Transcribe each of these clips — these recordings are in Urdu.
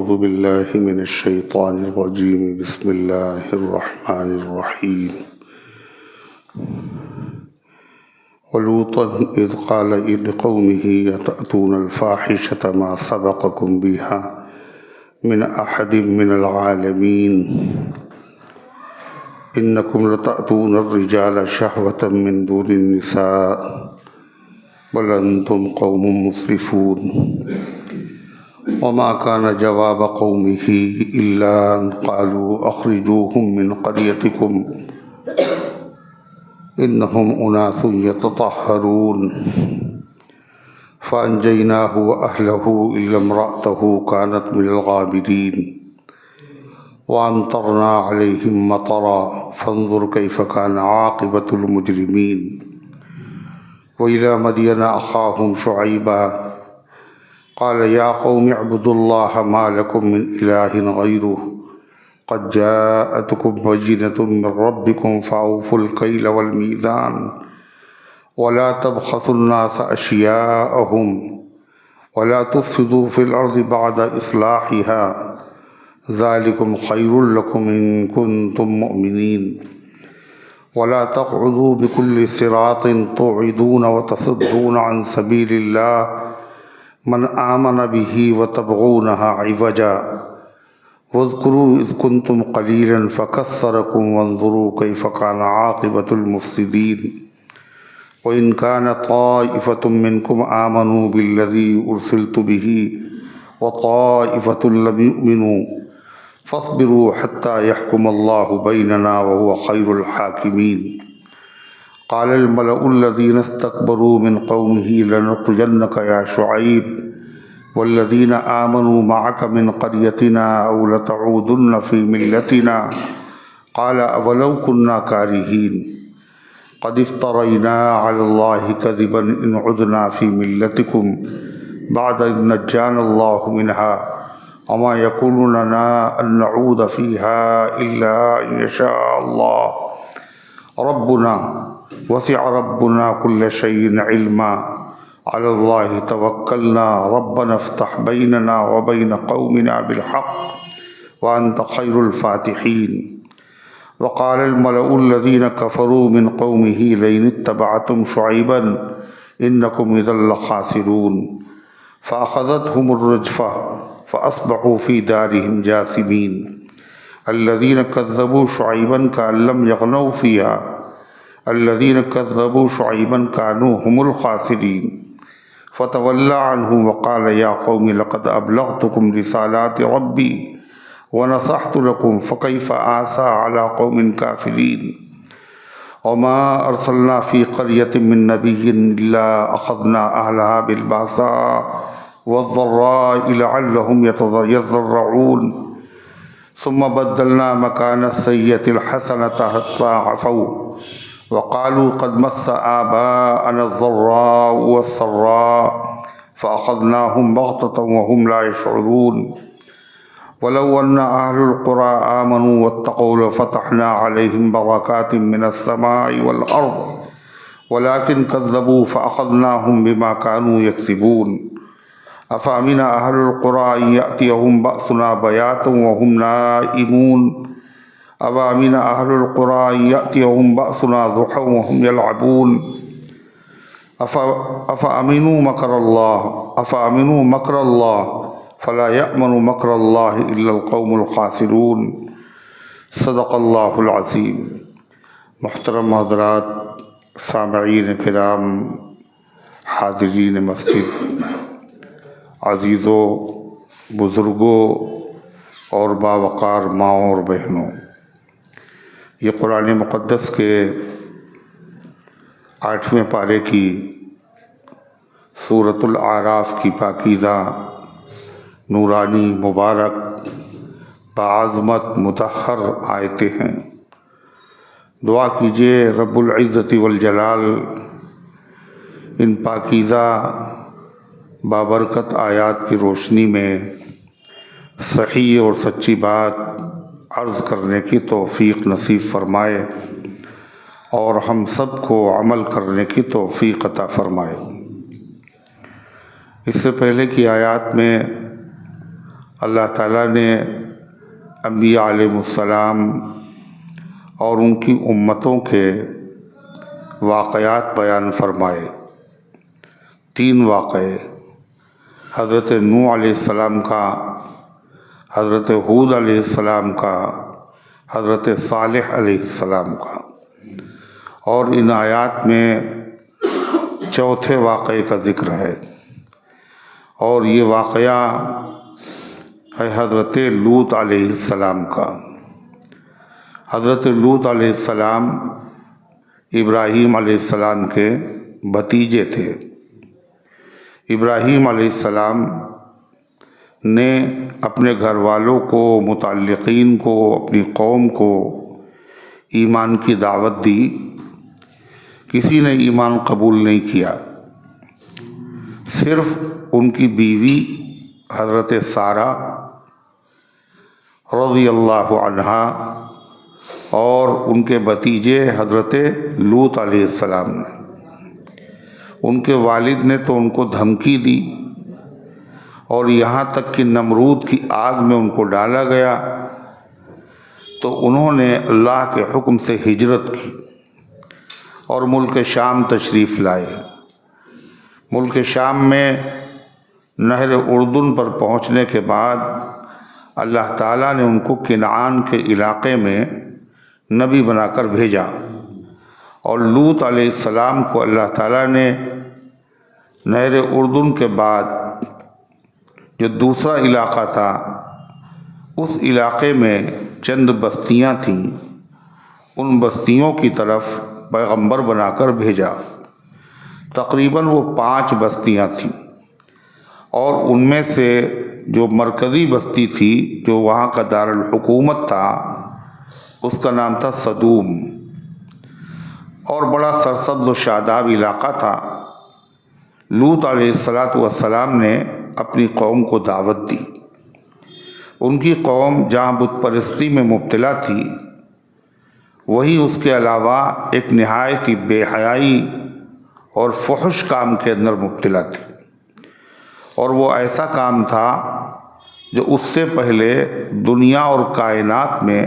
أعوذ بالله من الشيطان الرجيم بسم الله الرحمن الرحيم ولوطا إذ قال لقومه أتأتون الفاحشة ما سبقكم بها من أحد من العالمين إنكم لتأتون الرجال شهوة من دون النساء بل أنتم قوم مسرفون وما كان جواب قومه إلا أن قالوا أخرجوهم من قريتكم إنهم أناس يتطهرون فأنجيناه وأهله إلا امرأته كانت من الغابرين وأمطرنا عليهم مطرا فانظر كيف كان عاقبة المجرمين وإلى مدين أخاهم شعيبا قال يا قوم اعبدوا الله ما لكم من إله غيره قد جاءتكم بينة من ربكم فأوفوا الكيل والميزان ولا تبخسوا الناس أشياءهم ولا تفسدوا في الأرض بعد إصلاحها ذلكم خير لكم إن كنتم مؤمنين ولا تقعدوا بكل صراط توعدون وتصدون عن سبيل الله من آمن به وتبغونها عوجا واذكروا إذ كنتم قليلا فكثركم وانظروا كيف كان عاقبة المفسدين وإن كان طائفة منكم آمنوا بالذي أرسلت به وطائفة لم يؤمنوا فاصبروا حتى يحكم الله بيننا وهو خير الحاكمين قال الملأ الذين استكبروا من قومه لنخرجنك يا شعيب والذين آمنوا معك من قريتنا أو لتعودن في ملتنا قال أولو كنا كارهين قد افترينا على الله كذبا إن عدنا في ملتكم بعد إذ نجانا الله منها وما يكون لنا أن نعود فيها إلا أن يشاء الله ربنا وسع ربنا كل شيء علما على الله توكلنا ربنا افتح بيننا وبين قومنا بالحق وأنت خير الفاتحين وقال الملأ الذين كفروا من قومه لئن اتبعتم شعيبا إنكم إذا لخاسرون فأخذتهم الرجفة فأصبحوا في دارهم جاثمين الذين كذبوا شعيبا كأن لم يغنوا فيها الذين كذبوا شعيبا كانوا هم الخاسرين فتولى عنهم وقال يا قوم لقد أبلغتكم رسالات ربي ونصحت لكم فكيف آسى على قوم كافرين وما أرسلنا في قرية من نبي إلا أخذنا أهلها بالبأساء والضراء لعلهم يضرعون ثم بدلنا مكان السيئة الحسنة حتى عفوا وقالوا قد مس آباءنا الضراء والسراء فأخذناهم بغتة وهم لا يشعرون ولو أن أهل القرى آمنوا واتقوا لفتحنا عليهم بركات من السماء والأرض ولكن كذبوا فأخذناهم بما كانوا يكسبون أفأمن أهل القرى أن يأتيهم بأسنا بياتا وهم نائمون أفأمن أهل القرى أن يأتيهم بأسنا ضحى وهم يلعبون أفأمنوا مكر الله فلا يأمن مكر الله إلا القوم الخاسرون صدق اللہ العظیم۔ محترم حضرات، سامعین کرام، حاضرین مسجد، عزیزوں، بزرگوں اور باوقار ماؤں اور بہنوں، یہ قرآن مقدس کے 8ویں پارے کی سورۃ الاعراف کی پاکیزہ، نورانی، مبارک، بعظمت، مطہر آیتیں ہیں۔ دعا کیجئے رب العزت والجلال ان پاکیزہ بابرکت آیات کی روشنی میں صحیح اور سچی بات عرض کرنے کی توفیق نصیب فرمائے اور ہم سب کو عمل کرنے کی توفیق عطا فرمائے۔ اس سے پہلے کی آیات میں اللہ تعالیٰ نے انبیاء علیہ السلام اور ان کی امتوں کے واقعات بیان فرمائے۔ 3 واقعے، حضرت نوح علیہ السلام کا، حضرت ہود علیہ السلام کا، حضرت صالح علیہ السلام کا، اور ان آیات میں چوتھے واقعے کا ذکر ہے، اور یہ واقعہ ہے حضرت لوط علیہ السلام کا۔ حضرت لوط علیہ السلام ابراہیم علیہ السلام کے بھتیجے تھے۔ ابراہیم علیہ السلام نے اپنے گھر والوں کو، متعلقین کو، اپنی قوم کو ایمان کی دعوت دی۔ کسی نے ایمان قبول نہیں کیا، صرف ان کی بیوی حضرت سارہ رضی اللہ عنہا اور ان کے بھتیجے حضرت لوط علیہ السلام نے۔ ان کے والد نے تو ان کو دھمکی دی، اور یہاں تک کہ نمرود کی آگ میں ان کو ڈالا گیا، تو انہوں نے اللہ کے حکم سے ہجرت کی اور ملک شام تشریف لائے۔ ملک شام میں نہر اردن پر پہنچنے کے بعد اللہ تعالیٰ نے ان کو کنعان کے علاقے میں نبی بنا کر بھیجا، اور لوط علیہ السلام کو اللہ تعالیٰ نے نہر اردن کے بعد جو دوسرا علاقہ تھا، اس علاقے میں چند بستیاں تھیں، ان بستیوں کی طرف پیغمبر بنا کر بھیجا۔ تقریباً وہ 5 بستیاں تھیں، اور ان میں سے جو مرکزی بستی تھی، جو وہاں کا دارالحکومت تھا، اس کا نام تھا سدوم، اور بڑا سرسبز و شاداب علاقہ تھا۔ لوط علیہ السلام نے اپنی قوم کو دعوت دی۔ ان کی قوم جہاں بت پرستی میں مبتلا تھی، وہیں اس کے علاوہ ایک نہایت ہی بے حیائی اور فحش کام کے اندر مبتلا تھی، اور وہ ایسا کام تھا جو اس سے پہلے دنیا اور کائنات میں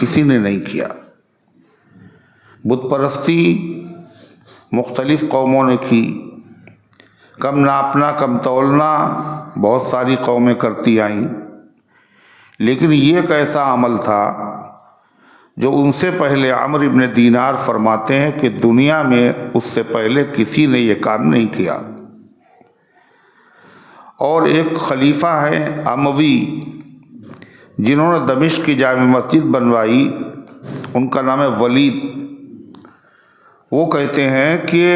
کسی نے نہیں کیا۔ بت پرستی مختلف قوموں نے کی، کم ناپنا کم تولنا بہت ساری قومیں کرتی آئیں، لیکن یہ ایک ایسا عمل تھا جو ان سے پہلے عمرو بن دینار فرماتے ہیں کہ دنیا میں اس سے پہلے کسی نے یہ کام نہیں کیا۔ اور ایک خلیفہ ہے اموی، جنہوں نے دمشق کی جامع مسجد بنوائی، ان کا نام ہے ولید۔ وہ کہتے ہیں کہ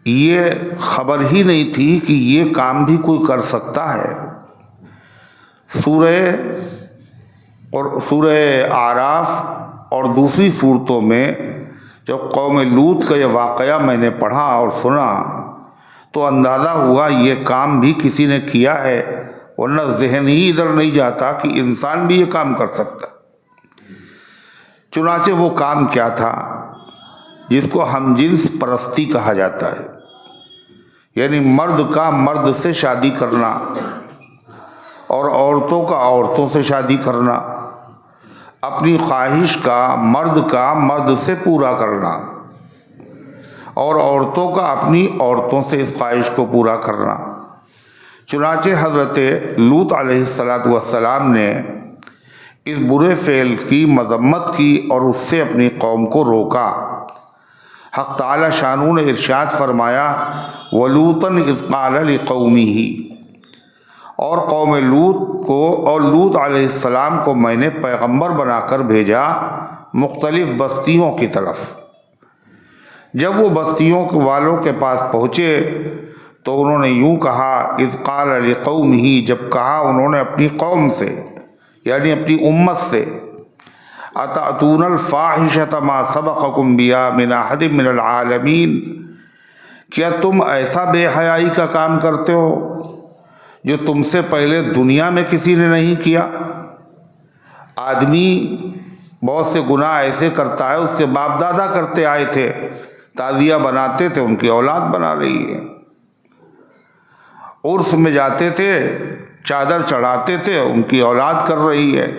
یہ خبر ہی نہیں تھی کہ یہ کام بھی کوئی کر سکتا ہے۔ سورہ اعراف اور دوسری صورتوں میں جب قوم لوط کا یہ واقعہ میں نے پڑھا اور سنا، تو اندازہ ہوا یہ کام بھی کسی نے کیا ہے، ورنہ ذہن ہی ادھر نہیں جاتا کہ انسان بھی یہ کام کر سکتا۔ چنانچہ وہ کام کیا تھا؟ جس کو ہم جنس پرستی کہا جاتا ہے، یعنی مرد کا مرد سے شادی کرنا اور عورتوں کا عورتوں سے شادی کرنا، اپنی خواہش کا مرد سے پورا کرنا، اور عورتوں کا اپنی عورتوں سے اس خواہش کو پورا کرنا۔ چنانچہ حضرت لوط علیہ السلام نے اس برے فعل کی مذمت کی اور اس سے اپنی قوم کو روکا۔ حق تعالی شانہ نے ارشاد فرمایا، وَلُوطًا إِذْ قَالَ لِقَوْمِهِ، اور قوم لوط کو اور لوط علیہ السلام کو میں نے پیغمبر بنا کر بھیجا مختلف بستیوں کی طرف۔ جب وہ بستیوں والوں کے پاس پہنچے تو انہوں نے یوں کہا، اذ قال لقومہ، جب کہا انہوں نے اپنی قوم سے یعنی اپنی امت سے، اتأتون الفاحشۃ ما سبقکم بہا من احد من العالمین، کیا تم ایسا بے حیائی کا کام کرتے ہو جو تم سے پہلے دنیا میں کسی نے نہیں کیا؟ آدمی بہت سے گناہ ایسے کرتا ہے، اس کے باپ دادا کرتے آئے تھے، تعزیہ بناتے تھے، ان کی اولاد بنا رہی ہے، عرس میں جاتے تھے، چادر چڑھاتے تھے ان کی اولاد کر رہی ہے.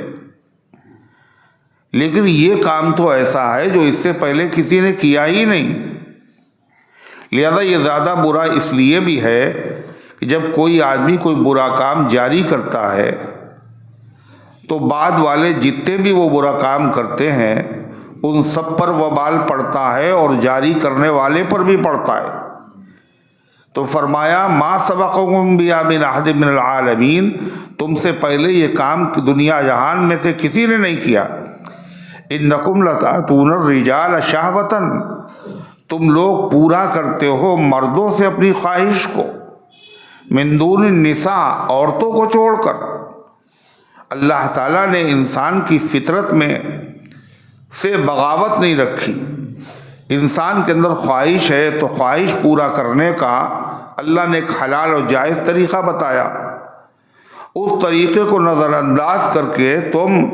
لیکن یہ کام تو ایسا ہے جو اس سے پہلے کسی نے کیا ہی نہیں. لہذا یہ زیادہ برا اس لیے بھی ہے کہ جب کوئی آدمی کوئی برا کام جاری کرتا ہے تو بعد والے جتنے بھی وہ برا کام کرتے ہیں ان سب پر وبال پڑتا ہے اور جاری کرنے والے پر بھی پڑتا ہے. تو فرمایا ما سبقکم بہا من احد من العالمین، تم سے پہلے یہ کام دنیا جہان میں سے کسی نے نہیں کیا. انکم لتاتون الرجال شہوۃ، تم لوگ پورا کرتے ہو مردوں سے اپنی خواہش کو، من دون النساء، عورتوں کو چھوڑ کر. اللہ تعالیٰ نے انسان کی فطرت میں سے بغاوت نہیں رکھی. انسان کے اندر خواہش ہے تو خواہش پورا کرنے کا اللہ نے ایک حلال اور جائز طریقہ بتایا. اس طریقے کو نظر انداز کر کے تم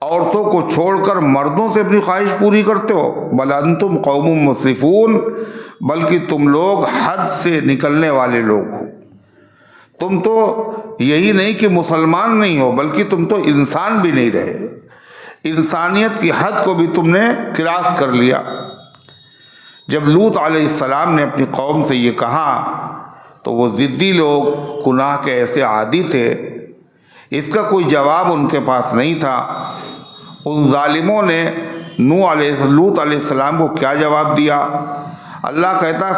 عورتوں کو چھوڑ کر مردوں سے اپنی خواہش پوری کرتے ہو. بل انتم قوم مسرفون، بلکہ تم لوگ حد سے نکلنے والے لوگ ہو. تم تو یہی نہیں کہ مسلمان نہیں ہو بلکہ تم تو انسان بھی نہیں رہے. انسانیت کی حد کو بھی تم نے کراس کر لیا. جب لوط علیہ السلام نے اپنی قوم سے یہ کہا تو وہ ضدی لوگ، گناہ کے ایسے عادی تھے، اس کا کوئی جواب ان کے پاس نہیں تھا. ان ظالموں نے لوط علیہ السلام کو کیا جواب دیا؟ اللہ کہتا ہے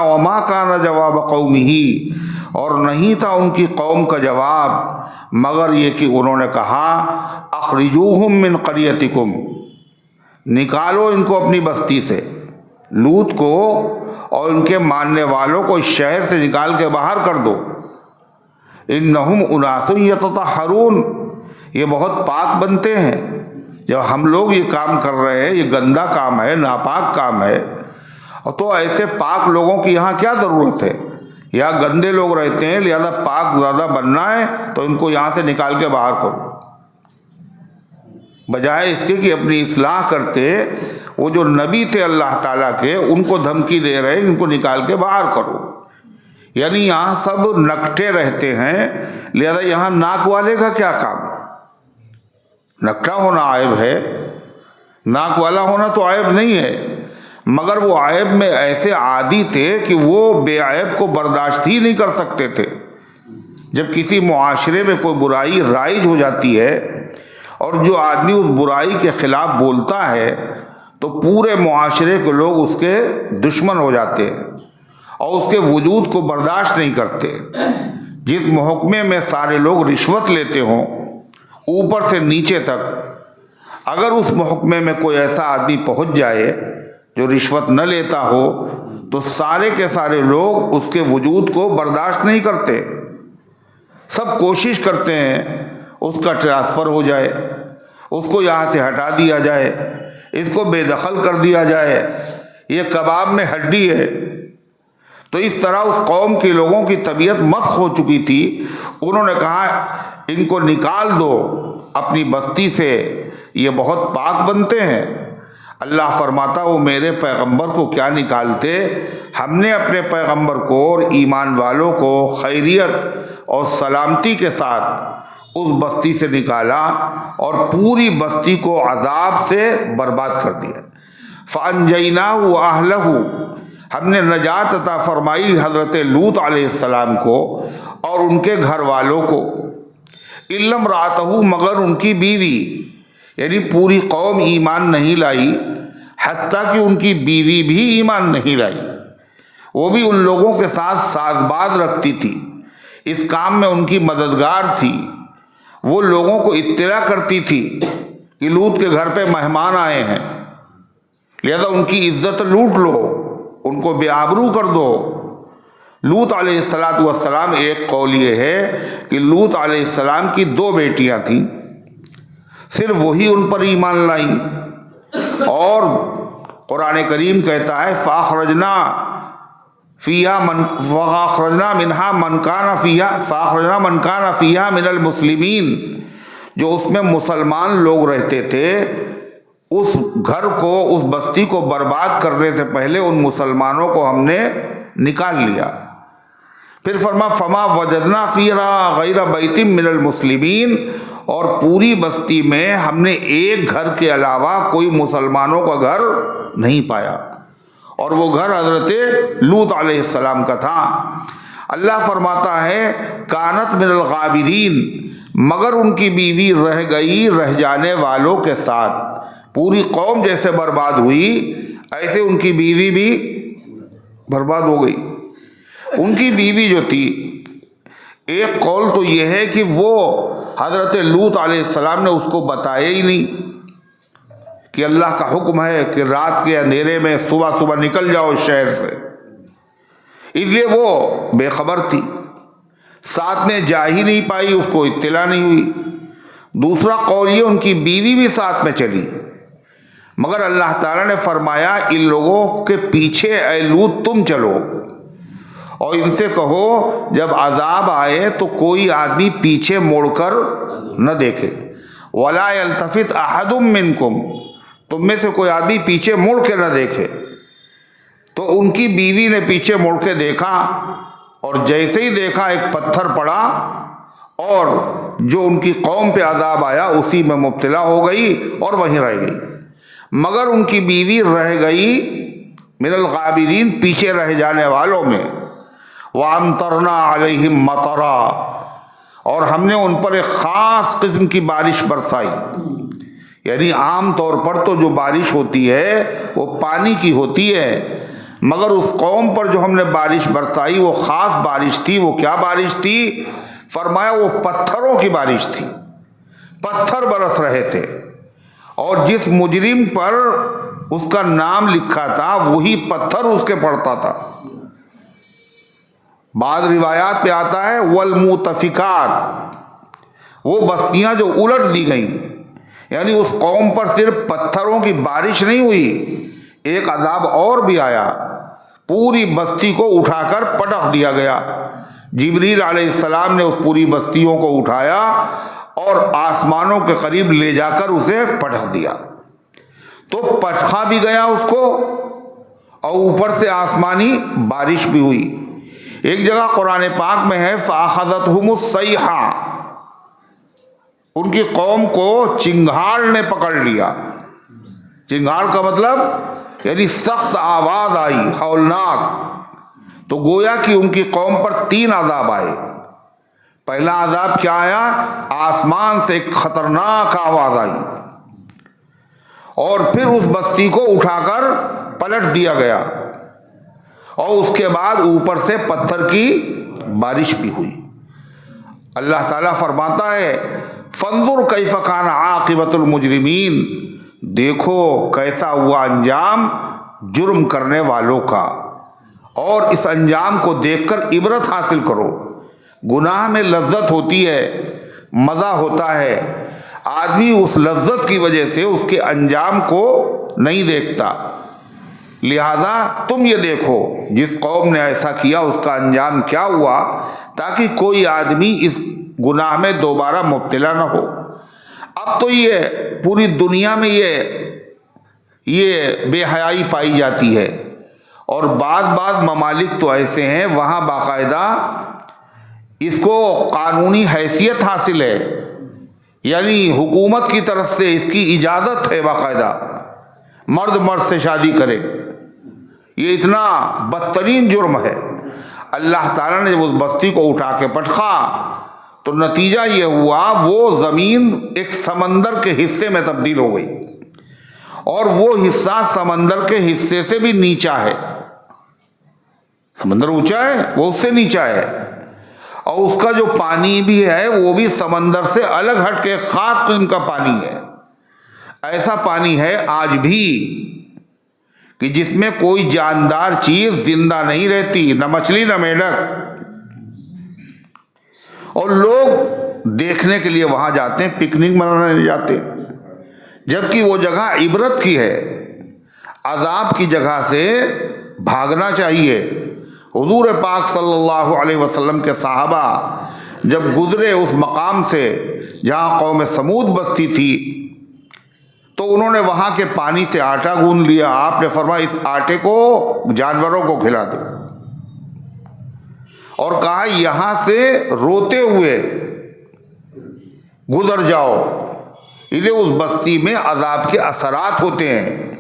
وما کان جواب قومہ، اور نہیں تھا ان کی قوم کا جواب مگر یہ کہ انہوں نے کہا اخرجوہم من قریتکم، نکالو ان کو اپنی بستی سے. لوط کو اور ان کے ماننے والوں کو اس شہر سے نکال کے باہر کر دو. انہم اناس یتطہرون، یہ بہت پاک بنتے ہیں. جب ہم لوگ یہ کام کر رہے ہیں، یہ گندا کام ہے، ناپاک کام ہے، تو ایسے پاک لوگوں کی یہاں کیا ضرورت ہے؟ یہاں گندے لوگ رہتے ہیں، لہذا پاک زیادہ بننا ہے تو ان کو یہاں سے نکال کے باہر کرو. بجائے اس کے کہ اپنی اصلاح کرتے، وہ جو نبی تھے اللہ تعالیٰ کے، ان کو دھمکی دے رہے ہیں ان کو نکال کے باہر کرو. یعنی یہاں سب نکٹے رہتے ہیں، لہذا یہاں ناک والے کا کیا کام؟ نکٹا ہونا عیب ہے، ناک والا ہونا تو عیب نہیں ہے، مگر وہ عیب میں ایسے عادی تھے کہ وہ بے عیب کو برداشت ہی نہیں کر سکتے تھے. جب کسی معاشرے میں کوئی برائی رائج ہو جاتی ہے اور جو آدمی اس برائی کے خلاف بولتا ہے تو پورے معاشرے کے لوگ اس کے دشمن ہو جاتے ہیں اور اس کے وجود کو برداشت نہیں کرتے. جس محکمے میں سارے لوگ رشوت لیتے ہوں اوپر سے نیچے تک، اگر اس محکمے میں کوئی ایسا آدمی پہنچ جائے جو رشوت نہ لیتا ہو تو سارے کے سارے لوگ اس کے وجود کو برداشت نہیں کرتے. سب کوشش کرتے ہیں اس کا ٹرانسفر ہو جائے، اس کو یہاں سے ہٹا دیا جائے، اس کو بے دخل کر دیا جائے، یہ کباب میں ہڈی ہے. تو اس طرح اس قوم کے لوگوں کی طبیعت مسخ ہو چکی تھی. انہوں نے کہا ان کو نکال دو اپنی بستی سے، یہ بہت پاک بنتے ہیں. اللہ فرماتا وہ میرے پیغمبر کو کیا نکالتے، ہم نے اپنے پیغمبر کو اور ایمان والوں کو خیریت اور سلامتی کے ساتھ اس بستی سے نکالا اور پوری بستی کو عذاب سے برباد کر دیا. فَأَنْجَيْنَاهُ وَأَهْلَهُ، ہم نے نجات عطا فرمائی حضرت لوط علیہ السلام کو اور ان کے گھر والوں کو. إِلَّا امْرَأَتَهُ، مگر ان کی بیوی، یعنی پوری قوم ایمان نہیں لائی، حتیٰ کہ ان کی بیوی بھی ایمان نہیں لائی. وہ بھی ان لوگوں کے ساتھ ساز باز رکھتی تھی، اس کام میں ان کی مددگار تھی. وہ لوگوں کو اطلاع کرتی تھی کہ لوط کے گھر پہ مہمان آئے ہیں، لہذا ان کی عزت لوٹ لو، ان کو بے آبرو کر دو. لوط علیہ السلام، ایک قول یہ ہے کہ لوط علیہ السلام کی 2 بیٹیاں تھیں، صرف وہی ان پر ایمان لائیں. اور قرآن کریم کہتا ہے فَأَخْرَجْنَا مِنْهَا مَنْ كَانَ فِيهَا مِنَ الْمُسْلِمِينَ، جو اس میں مسلمان لوگ رہتے تھے، اس گھر کو، اس بستی کو برباد کرنے سے پہلے ان مسلمانوں کو ہم نے نکال لیا. پھر فرما فما وجدنا فیہا غیر بیت من المسلمین، اور پوری بستی میں ہم نے ایک گھر کے علاوہ کوئی مسلمانوں کا گھر نہیں پایا، اور وہ گھر حضرت لوط علیہ السلام کا تھا۔ اللہ فرماتا ہے کانت من الغابرین، مگر ان کی بیوی رہ گئی رہ جانے والوں کے ساتھ۔ پوری قوم جیسے برباد ہوئی ایسے ان کی بیوی بھی برباد ہو گئی۔ ان کی بیوی جو تھی، ایک قول تو یہ ہے کہ وہ حضرت لوط علیہ السلام نے اس کو بتایا ہی نہیں کہ اللہ کا حکم ہے کہ رات کے اندھیرے میں صبح صبح نکل جاؤ اس شہر سے، اس لیے وہ بے خبر تھی، ساتھ میں جا ہی نہیں پائی، اس کو اطلاع نہیں ہوئی۔ دوسرا قول یہ ان کی بیوی بھی ساتھ میں چلی، مگر اللہ تعالیٰ نے فرمایا ان لوگوں کے پیچھے اے لوط تم چلو، اور ان سے کہو جب عذاب آئے تو کوئی آدمی پیچھے موڑ کر نہ دیکھے، وَلَا يَلْتَفِتْ أَحَدٌ مِّنْكُمْ، تم میں سے کوئی آدمی پیچھے مڑ کے نہ دیکھے۔ تو ان کی بیوی نے پیچھے مڑ کے دیکھا، اور جیسے ہی دیکھا ایک پتھر پڑا، اور جو ان کی قوم پہ عذاب آیا اسی میں مبتلا ہو گئی اور وہیں رہ گئی، مگر ان کی بیوی رہ گئی من الغابرین، پیچھے رہ جانے والوں میں۔ وَأَمْطَرْنَا عَلَيْهِمْ مَطَرًا، اور ہم نے ان پر ایک خاص قسم کی بارش برسائی۔ یعنی عام طور پر تو جو بارش ہوتی ہے وہ پانی کی ہوتی ہے، مگر اس قوم پر جو ہم نے بارش برسائی وہ خاص بارش تھی۔ وہ کیا بارش تھی؟ فرمایا وہ پتھروں کی بارش تھی، پتھر برس رہے تھے، اور جس مجرم پر اس کا نام لکھا تھا وہی پتھر اس کے پڑتا تھا۔ بعض روایات پہ آتا ہے والمؤتفکات، وہ بستیاں جو الٹ دی گئیں، یعنی اس قوم پر صرف پتھروں کی بارش نہیں ہوئی، ایک عذاب اور بھی آیا، پوری بستی کو اٹھا کر پٹخ دیا گیا۔ جبریل علیہ السلام نے اس پوری بستیوں کو اٹھایا اور آسمانوں کے قریب لے جا کر اسے پٹخ دیا، تو پٹخا بھی گیا اس کو، اور اوپر سے آسمانی بارش بھی ہوئی۔ ایک جگہ قرآن پاک میں ہے فَأَخَذَتْهُمُ الصَّيْحَةُ، ان کی قوم کو چنگھاڑ نے پکڑ لیا۔ چنگھاڑ کا مطلب یعنی سخت آواز آئی، ہولناک۔ تو گویا کہ ان کی قوم پر 3 عذاب آئے۔ پہلا عذاب کیا آیا؟ آسمان سے ایک خطرناک آواز آئی، اور پھر اس بستی کو اٹھا کر پلٹ دیا گیا، اور اس کے بعد اوپر سے پتھر کی بارش بھی ہوئی۔ اللہ تعالیٰ فرماتا ہے فَانظُرْ كَيْفَ كَانَ عَاقِبَةُ الْمُجْرِمِينَ، دیکھو کیسا ہوا انجام جرم کرنے والوں کا، اور اس انجام کو دیکھ کر عبرت حاصل کرو۔ گناہ میں لذت ہوتی ہے، مزہ ہوتا ہے، آدمی اس لذت کی وجہ سے اس کے انجام کو نہیں دیکھتا، لہذا تم یہ دیکھو جس قوم نے ایسا کیا اس کا انجام کیا ہوا، تاکہ کوئی آدمی اس گناہ میں دوبارہ مبتلا نہ ہو۔ اب تو یہ پوری دنیا میں یہ بے حیائی پائی جاتی ہے، اور بعض ممالک تو ایسے ہیں وہاں باقاعدہ اس کو قانونی حیثیت حاصل ہے، یعنی حکومت کی طرف سے اس کی اجازت ہے، باقاعدہ مرد سے شادی کرے۔ یہ اتنا بدترین جرم ہے۔ اللہ تعالیٰ نے جب اس بستی کو اٹھا کے پٹخا تو نتیجہ یہ ہوا وہ زمین ایک سمندر کے حصے میں تبدیل ہو گئی، اور وہ حصہ سمندر کے حصے سے بھی نیچا ہے۔ سمندر اونچا ہے، وہ اس سے نیچا ہے، اور اس کا جو پانی بھی ہے وہ بھی سمندر سے الگ ہٹ کے خاص قسم کا پانی ہے۔ ایسا پانی ہے آج بھی کہ جس میں کوئی جاندار چیز زندہ نہیں رہتی، نہ مچھلی نہ مینڈک، اور لوگ دیکھنے کے لیے وہاں جاتے ہیں، پکنک منانے جاتے ہیں، جبکہ وہ جگہ عبرت کی ہے۔ عذاب کی جگہ سے بھاگنا چاہیے۔ حضور پاک صلی اللہ علیہ وسلم کے صحابہ جب گزرے اس مقام سے جہاں قوم سمود بستی تھی، تو انہوں نے وہاں کے پانی سے آٹا گوندھ لیا۔ آپ نے فرمایا اس آٹے کو جانوروں کو کھلا دو، اور کہا یہاں سے روتے ہوئے گزر جاؤ، اسے اس بستی میں عذاب کے اثرات ہوتے ہیں،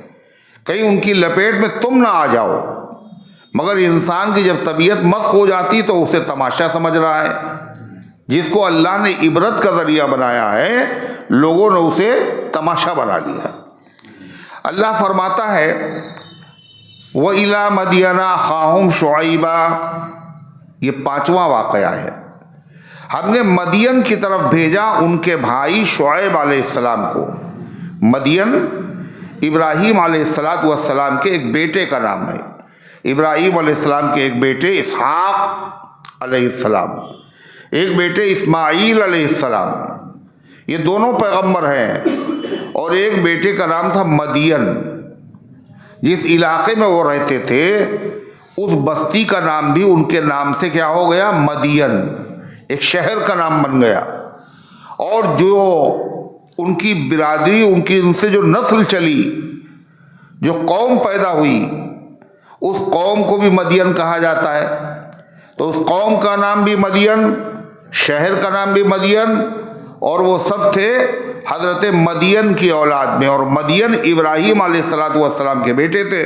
کہیں ان کی لپیٹ میں تم نہ آ جاؤ۔ مگر انسان کی جب طبیعت مست ہو جاتی تو اسے تماشا سمجھ رہا ہے، جس کو اللہ نے عبرت کا ذریعہ بنایا ہے لوگوں نے اسے تماشا بنا لیا۔ اللہ فرماتا ہے وَإِلَىٰ مَدْيَنَ أَخَاهُمْ شُعَيْبًا، یہ 5واں واقعہ ہے۔ ہم نے مدین کی طرف بھیجا ان کے بھائی شعیب علیہ السلام کو۔ مدین ابراہیم علیہ السلام کے ایک بیٹے کا نام ہے۔ ابراہیم علیہ السلام کے ایک بیٹے اسحاق علیہ السلام، ایک بیٹے اسماعیل علیہ السلام، یہ دونوں پیغمبر ہیں۔ اور ایک بیٹے کا نام تھا مدین، جس علاقے میں وہ رہتے تھے اس بستی کا نام بھی ان کے نام سے کیا ہو گیا؟ مدین، ایک شہر کا نام بن گیا۔ اور جو ان کی برادری، ان سے جو نسل چلی، جو قوم پیدا ہوئی، اس قوم کو بھی مدین کہا جاتا ہے۔ تو اس قوم کا نام بھی مدین، شہر کا نام بھی مدین، اور وہ سب تھے حضرت مدین کی اولاد میں، اور مدین ابراہیم علیہ السلام کے بیٹے تھے۔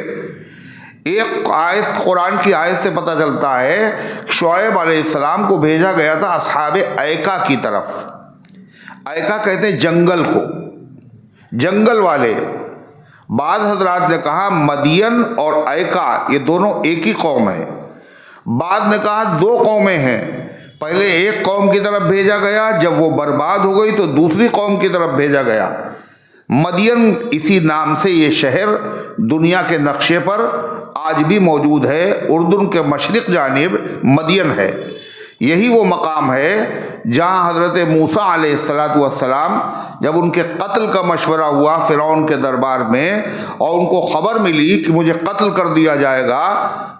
ایک آیت، قرآن کی آیت سے پتہ چلتا ہے شعیب علیہ السلام کو بھیجا گیا تھا اصحاب ایکا کی طرف۔ ایکا کہتے ہیں جنگل کو، جنگل والے۔ بعض حضرات نے کہا مدین اور ایکا یہ دونوں ایک ہی قوم ہے، بعض نے کہا 2 قومیں ہیں۔ پہلے ایک قوم کی طرف بھیجا گیا، جب وہ برباد ہو گئی تو دوسری قوم کی طرف بھیجا گیا۔ مدین اسی نام سے یہ شہر دنیا کے نقشے پر آج بھی موجود ہے، اردن کے مشرق جانب مدین ہے۔ یہی وہ مقام ہے جہاں حضرت موسیٰ علیہ السلام جب ان کے قتل کا مشورہ ہوا فرعون کے دربار میں اور ان کو خبر ملی کہ مجھے قتل کر دیا جائے گا،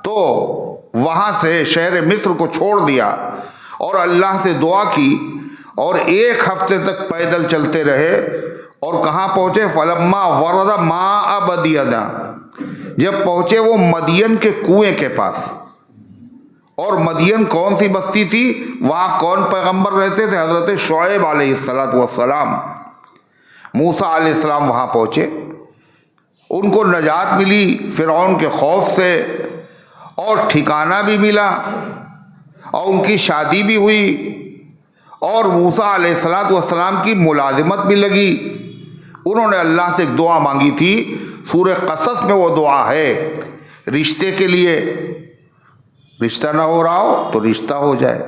تو وہاں سے شہر مصر کو چھوڑ دیا اور اللہ سے دعا کی، اور 1 ہفتے تک پیدل چلتے رہے، اور کہاں پہنچے؟ فلما ورد ماء مدین، جب پہنچے وہ مدین کے کنویں کے پاس۔ اور مدین کون سی بستی تھی؟ وہاں کون پیغمبر رہتے تھے؟ حضرت شعیب علیہ السلام۔ موسیٰ علیہ السلام وہاں پہنچے، ان کو نجات ملی فرعون کے خوف سے، اور ٹھکانہ بھی ملا، اور ان کی شادی بھی ہوئی، اور موسیٰ علیہ السلام کی ملازمت بھی لگی۔ انہوں نے اللہ سے ایک دعا مانگی تھی، سورہ قصص میں وہ دعا ہے رشتے کے لیے، رشتہ نہ ہو رہا ہو تو رشتہ ہو جائے،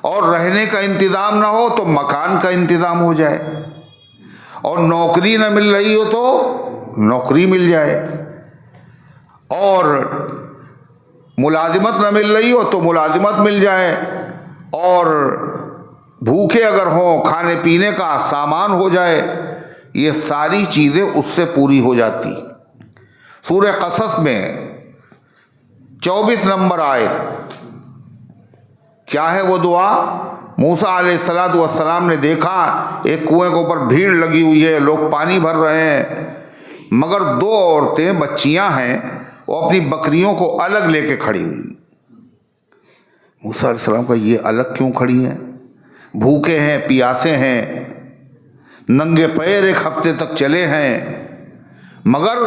اور رہنے کا انتظام نہ ہو تو مکان کا انتظام ہو جائے، اور نوکری نہ مل رہی ہو تو نوکری مل جائے، اور ملازمت نہ مل رہی ہو تو ملازمت مل جائے، اور بھوکے اگر ہوں کھانے پینے کا سامان ہو جائے۔ یہ ساری چیزیں اس سے پوری ہو جاتی۔ سورہ قصص میں 24 نمبر آیت کیا ہے وہ دعا؟ موسیٰ علیہ السلام نے دیکھا ایک کنویں کے اوپر بھیڑ لگی ہوئی ہے، لوگ پانی بھر رہے ہیں، مگر 2 عورتیں بچیاں ہیں، وہ اپنی بکریوں کو الگ لے کے کھڑی ہوئی۔ موسیٰ علیہ السلام کا یہ الگ کیوں کھڑی ہیں؟ بھوکے ہیں، پیاسے ہیں، ننگے پیر 1 ہفتے تک چلے ہیں، مگر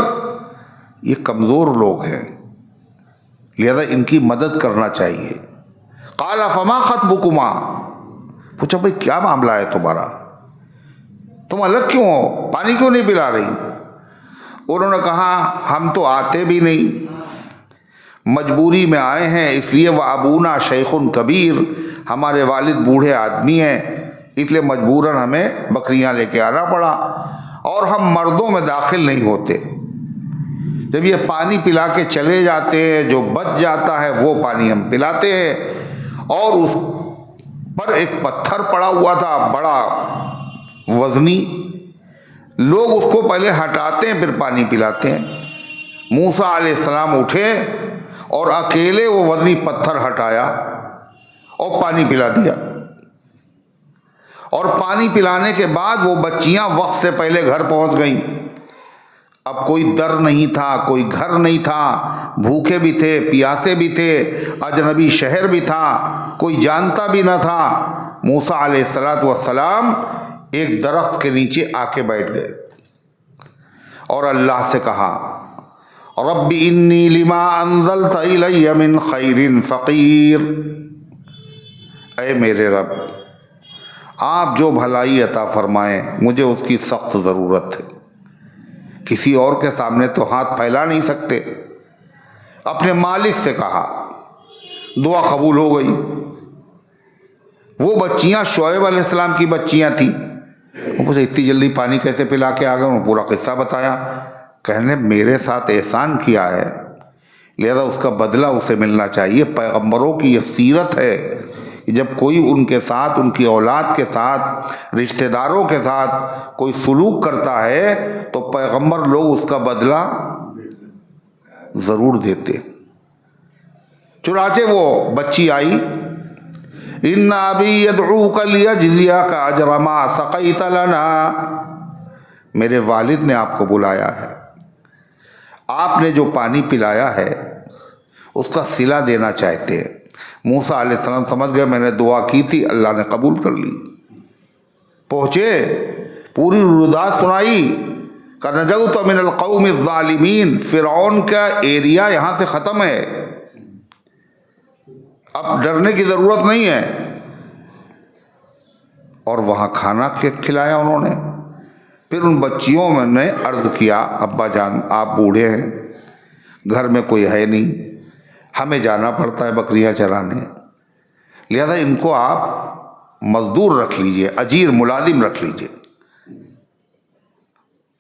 یہ کمزور لوگ ہیں، لہذا ان کی مدد کرنا چاہیے۔ قال فما خطبکما، پوچھا بھئی کیا معاملہ ہے تمہارا، تم الگ کیوں ہو، پانی کیوں نہیں پلا رہی؟ انہوں نے کہا ہم تو آتے بھی نہیں، مجبوری میں آئے ہیں، اس لیے وہ ابونا شیخ کبیر، ہمارے والد بوڑھے آدمی ہیں، اس لیے مجبوراً ہمیں بکریاں لے کے آنا پڑا، اور ہم مردوں میں داخل نہیں ہوتے۔ جب یہ پانی پلا کے چلے جاتے ہیں، جو بچ جاتا ہے وہ پانی ہم پلاتے ہیں، اور اس پر ایک پتھر پڑا ہوا تھا بڑا وزنی، لوگ اس کو پہلے ہٹاتے ہیں پھر پانی پلاتے ہیں۔ موسیٰ علیہ السلام اٹھے اور اکیلے وہ وزنی پتھر ہٹایا اور پانی پلا دیا، اور پانی پلانے کے بعد وہ بچیاں وقت سے پہلے گھر پہنچ گئیں۔ اب کوئی در نہیں تھا، کوئی گھر نہیں تھا، بھوکے بھی تھے، پیاسے بھی تھے، اجنبی شہر بھی تھا، کوئی جانتا بھی نہ تھا۔ موسیٰ علیہ السلام ایک درخت کے نیچے آ کے بیٹھ گئے اور اللہ سے کہا رب انی لما انزلت الی من خیر فقیر، اے میرے رب آپ جو بھلائی عطا فرمائیں مجھے اس کی سخت ضرورت ہے۔ کسی اور کے سامنے تو ہاتھ پھیلا نہیں سکتے، اپنے مالک سے کہا، دعا قبول ہو گئی۔ وہ بچیاں شعیب علیہ السلام کی بچیاں تھیں، اسے اتنی جلدی پانی کیسے پلا کے آ گئے؟ انہوں نے پورا قصہ بتایا، کہنے میرے ساتھ احسان کیا ہے لہذا اس کا بدلہ اسے ملنا چاہیے۔ پیغمبروں کی یہ سیرت ہے کہ جب کوئی ان کے ساتھ، ان کی اولاد کے ساتھ، رشتہ داروں کے ساتھ کوئی سلوک کرتا ہے تو پیغمبر لوگ اس کا بدلہ ضرور دیتے۔ چنانچہ وہ بچی آئی، ان ابی یدعوک لیجزیک اجر ما سقیت لنا، میرے والد نے آپ کو بلایا ہے، آپ نے جو پانی پلایا ہے اس کا صلہ دینا چاہتے ہیں۔ موسیٰ علیہ السلام سمجھ گئے میں نے دعا کی تھی، اللہ نے قبول کر لی۔ پہنچے، پوری رودات سنائی کہ نجوت من القوم الظالمین، فرعون کا ایریا یہاں سے ختم ہے، اب ڈرنے کی ضرورت نہیں ہے۔ اور وہاں کھانا کھلایا انہوں نے۔ پھر ان بچیوں میں نے عرض کیا ابا جان آپ بوڑھے ہیں، گھر میں کوئی ہے نہیں، ہمیں جانا پڑتا ہے بکریاں چرانے، لہذا ان کو آپ مزدور رکھ لیجئے، اجیر ملازم رکھ لیجئے،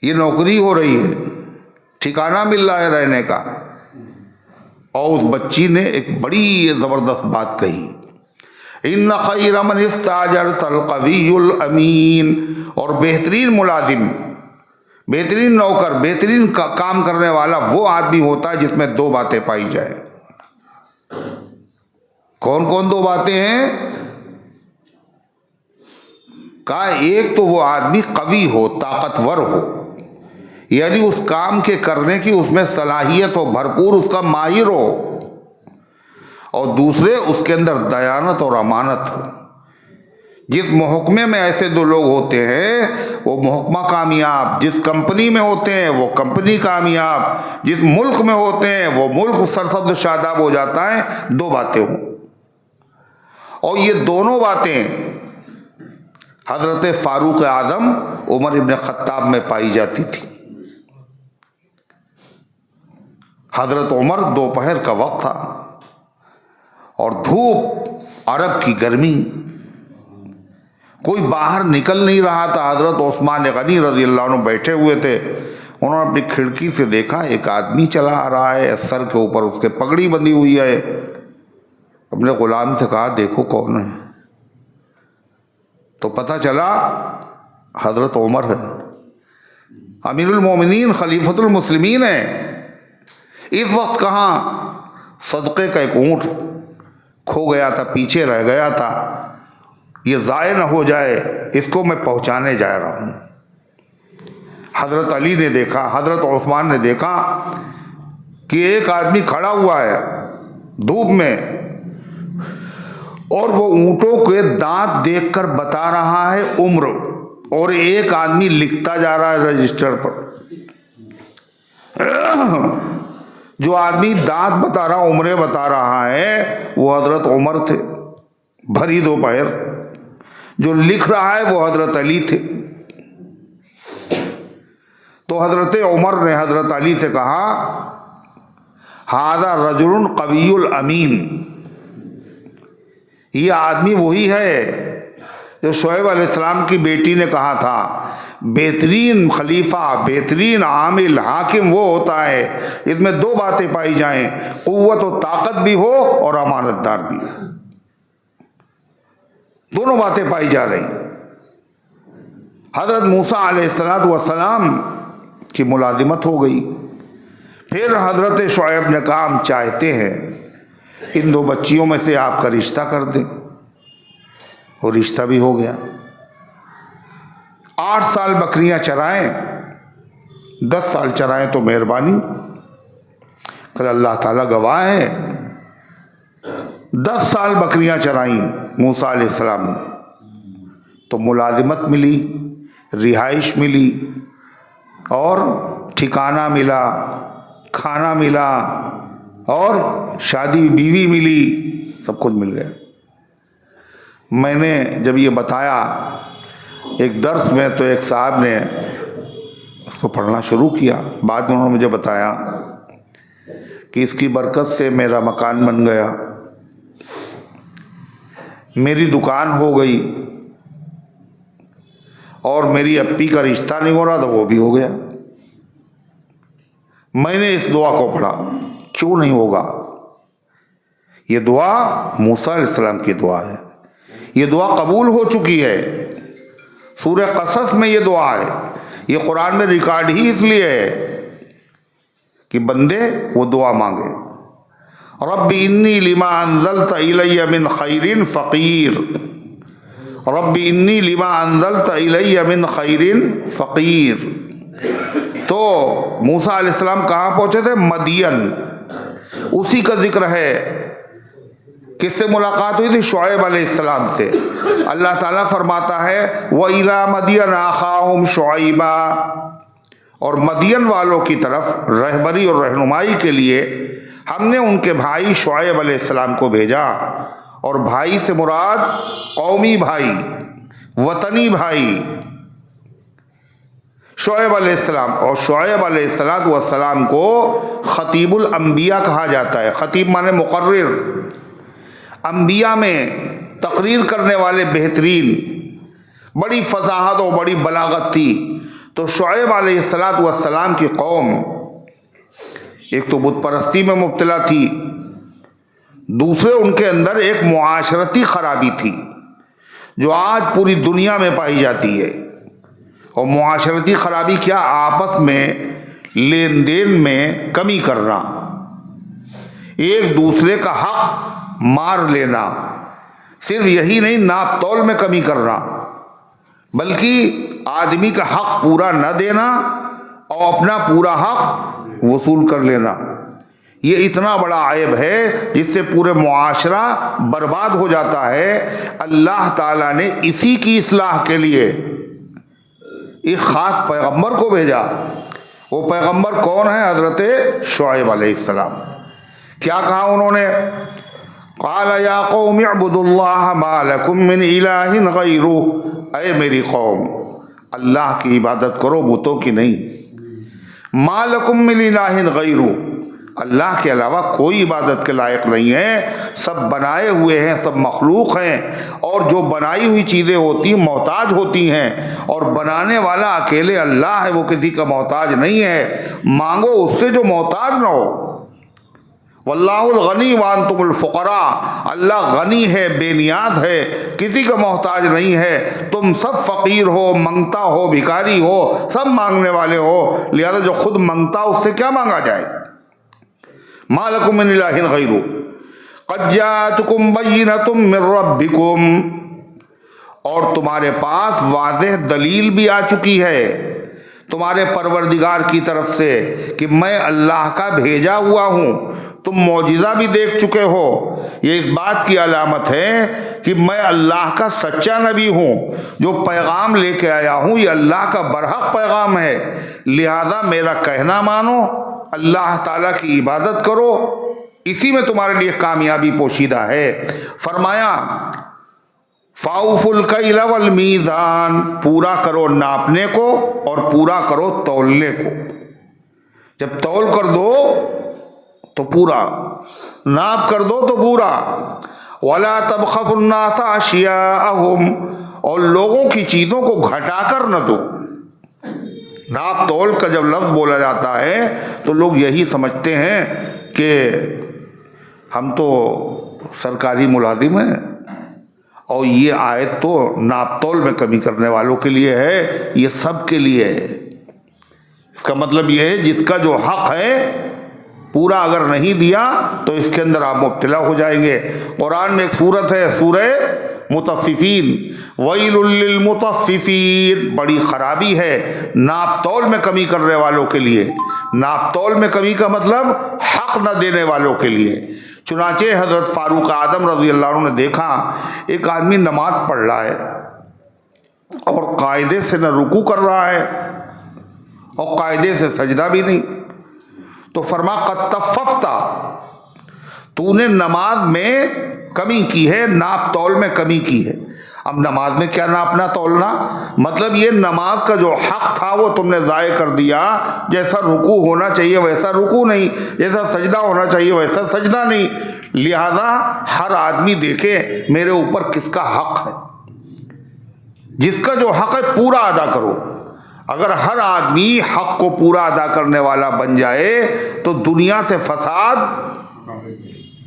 یہ نوکری ہو رہی ہے، ٹھکانہ مل رہا ہے رہنے کا۔ اور اس بچی نے ایک بڑی زبردست بات کہی، ان خیر من استاجرت القوی الامین، اور بہترین ملازم، بہترین نوکر، بہترین کام کرنے والا وہ آدمی ہوتا ہے جس میں دو باتیں پائی جائیں۔ کون کون دو باتیں ہیں؟ کہا ایک تو وہ آدمی قوی ہو، طاقتور ہو، یعنی اس کام کے کرنے کی اس میں صلاحیت ہو، بھرپور اس کا ماہر ہو، اور دوسرے اس کے اندر دیانت اور امانت ہو۔ جس محکمے میں ایسے دو لوگ ہوتے ہیں وہ محکمہ کامیاب، جس کمپنی میں ہوتے ہیں وہ کمپنی کامیاب، جس ملک میں ہوتے ہیں وہ ملک سرسبز و شاداب ہو جاتا ہے۔ دو باتیں ہوں، اور یہ دونوں باتیں حضرت فاروق اعظم عمر ابن خطاب میں پائی جاتی تھی۔ حضرت عمر دوپہر کا وقت تھا اور دھوپ، عرب کی گرمی، کوئی باہر نکل نہیں رہا تھا۔ حضرت عثمان غنی رضی اللہ عنہ بیٹھے ہوئے تھے، انہوں نے اپنی کھڑکی سے دیکھا ایک آدمی چلا آ رہا ہے، سر کے اوپر اس کے پگڑی بندھی ہوئی ہے۔ اپنے غلام سے کہا دیکھو کون ہے، تو پتہ چلا حضرت عمر ہے، امیر المومنین، خلیفۃ المسلمین ہے۔ اس وقت کہاں صدقے کا ایک اونٹ کھو گیا تھا، پیچھے رہ گیا تھا، یہ ضائع نہ ہو جائے، اس کو میں پہنچانے جا رہا ہوں۔ حضرت علی نے دیکھا، حضرت عثمان نے دیکھا کہ ایک آدمی کھڑا ہوا ہے دھوپ میں، اور وہ اونٹوں کے دانت دیکھ کر بتا رہا ہے عمر، اور ایک آدمی لکھتا جا رہا ہے رجسٹر پر۔ جو آدمی دانت بتا رہا، عمریں بتا رہا ہے، وہ حضرت عمر تھے بھری دوپہر، جو لکھ رہا ہے وہ حضرت علی تھے۔ تو حضرت عمر نے حضرت علی سے کہا ھذا رجل قوی الامین، یہ آدمی وہی ہے جو شعیب علیہ السلام کی بیٹی نے کہا تھا بہترین خلیفہ، بہترین عامل، حاکم وہ ہوتا ہے اس میں دو باتیں پائی جائیں، قوت و طاقت بھی ہو اور امانت دار بھی ہو۔ دونوں باتیں پائی جا رہی۔ حضرت موسیٰ علیہ السلام کی ملازمت ہو گئی۔ پھر حضرت شعیب نے کہا ہم چاہتے ہیں ان دو بچیوں میں سے آپ کا رشتہ کر دیں، اور رشتہ بھی ہو گیا۔ 8 سال بکریاں چرائیں، 10 سال چرائیں تو مہربانی. کہ اللہ تعالیٰ گواہ ہے 10 سال بکریاں چرائیں موسیٰ علیہ السلام نے تو ملازمت ملی, رہائش ملی, اور ٹھکانہ ملا, کھانا ملا, اور شادی بیوی ملی, سب کچھ مل گیا. میں نے جب یہ بتایا ایک درس میں تو ایک صاحب نے اس کو پڑھنا شروع کیا. بعد میں انہوں نے مجھے بتایا کہ اس کی برکت سے میرا مکان بن گیا, میری دکان ہو گئی, اور میری اپی کا رشتہ نہیں ہو رہا تھا وہ بھی ہو گیا. میں نے اس دعا کو پڑھا, کیوں نہیں ہوگا؟ یہ دعا موسیٰ علیہ السلام کی دعا ہے, یہ دعا قبول ہو چکی ہے. سورہ قصص میں یہ دعا ہے, یہ قرآن میں ریکارڈ ہی اس لیے ہے کہ بندے وہ دعا مانگے. رب انی لما انزلت الی من خیر فقیر, رب انی لما انزلت الی من خیر فقیر. تو موسیٰ علیہ السلام کہاں پہنچے تھے؟ مدین. اسی کا ذکر ہے. کس سے ملاقات ہوئی تھی؟ شعیب علیہ السلام سے. اللہ تعالیٰ فرماتا ہے وَإِلَىٰ مَدْيَنَ أَخَاهُمْ شُعَيْبًا, اور مدین والوں کی طرف رہبری اور رہنمائی کے لیے ہم نے ان کے بھائی شعیب علیہ السلام کو بھیجا. اور بھائی سے مراد قومی بھائی, وطنی بھائی شعیب علیہ السلام. اور شعیب علیہ السلام کو خطیب الانبیاء کہا جاتا ہے. خطیب مانے مقرر, انبیاء میں تقریر کرنے والے بہترین. بڑی فصاحت اور بڑی بلاغت تھی. تو شعیب علیہ السلام کی قوم ایک تو بت پرستی میں مبتلا تھی, دوسرے ان کے اندر ایک معاشرتی خرابی تھی جو آج پوری دنیا میں پائی جاتی ہے. اور معاشرتی خرابی کیا؟ آپس میں لین دین میں کمی کرنا, ایک دوسرے کا حق مار لینا. صرف یہی نہیں, ناپ تول میں کمی کرنا, بلکہ آدمی کا حق پورا نہ دینا اور اپنا پورا حق وصول کر لینا. یہ اتنا بڑا عیب ہے جس سے پورے معاشرہ برباد ہو جاتا ہے. اللہ تعالیٰ نے اسی کی اصلاح کے لیے ایک خاص پیغمبر کو بھیجا. وہ پیغمبر کون ہے؟ حضرت شعیب علیہ السلام. کیا کہا انہوں نے؟ قال یا قوم اعبدوا اللہ ما لکم من الہ غیرہ, اے میری قوم اللہ کی عبادت کرو, بتوں کی نہیں. ما لکم من الہ غیرہ, اللہ کے علاوہ کوئی عبادت کے لائق نہیں ہے. سب بنائے ہوئے ہیں, سب مخلوق ہیں, اور جو بنائی ہوئی چیزیں ہوتی ہیں محتاج ہوتی ہیں, اور بنانے والا اکیلے اللہ ہے, وہ کسی کا محتاج نہیں ہے. مانگو اس سے جو محتاج نہ ہو. واللہ الغنی وانتم الفقراء, اللہ غنی ہے, بے نیاز ہے, کسی کا محتاج نہیں ہے. تم سب فقیر ہو, منگتا ہو, بھکاری ہو, سب مانگنے والے ہو. لہذا جو خود منگتا اس سے کیا مانگا جائے؟ ما لکم من الہ غیرہ قد جاءتکم بینۃ من ربکم, اور تمہارے پاس واضح دلیل بھی آ چکی ہے تمہارے پروردگار کی طرف سے کہ میں اللہ کا بھیجا ہوا ہوں. تم معجزہ بھی دیکھ چکے ہو. یہ اس بات کی علامت ہے کہ میں اللہ کا سچا نبی ہوں. جو پیغام لے کے آیا ہوں یہ اللہ کا برحق پیغام ہے. لہذا میرا کہنا مانو, اللہ تعالیٰ کی عبادت کرو, اسی میں تمہارے لیے کامیابی پوشیدہ ہے. فرمایا فَأَوْفُوا الْكَيْلَ وَالْمِيزَانَ, پورا کرو ناپنے کو اور پورا کرو تولنے کو. جب تول کر دو تو پورا, ناپ کر دو تو پورا. وَلَا تَبْخَسُوا النَّاسَ أَشْيَاءَهُمْ, اور لوگوں کی چیزوں کو گھٹا کر نہ دو. ناپ تول کا جب لفظ بولا جاتا ہے تو لوگ یہی سمجھتے ہیں کہ ہم تو سرکاری ملازم ہیں, اور یہ آیت تو ناپ تول میں کمی کرنے والوں کے لیے ہے, یہ سب کے لیے ہے. اس کا مطلب یہ ہے جس کا جو حق ہے پورا اگر نہیں دیا تو اس کے اندر آپ مبتلا ہو جائیں گے. قرآن میں ایک سورت ہے سورہ مطففین، ویل للمطففین، بڑی خرابی ہے ناپ تول میں کمی کرنے والوں کے لیے۔ ناپ تول میں کمی کا مطلب حق نہ دینے والوں کے لیے۔ چنانچہ حضرت فاروق اعظم رضی اللہ عنہ نے دیکھا ایک آدمی نماز پڑھ رہا ہے اور قاعدے سے نہ رکوع کر رہا ہے اور قاعدے سے سجدہ بھی نہیں، تو فرما قد تففت، تو نے نماز میں کمی کی ہے، ناپ تول میں کمی کی ہے۔ اب نماز میں کیا ناپنا تولنا؟ مطلب یہ نماز کا جو حق تھا وہ تم نے ضائع کر دیا۔ جیسا رکوع ہونا چاہیے ویسا رکوع نہیں، جیسا سجدہ ہونا چاہیے ویسا سجدہ نہیں۔ لہذا ہر آدمی دیکھے میرے اوپر کس کا حق ہے، جس کا جو حق ہے پورا ادا کرو۔ اگر ہر آدمی حق کو پورا ادا کرنے والا بن جائے تو دنیا سے فساد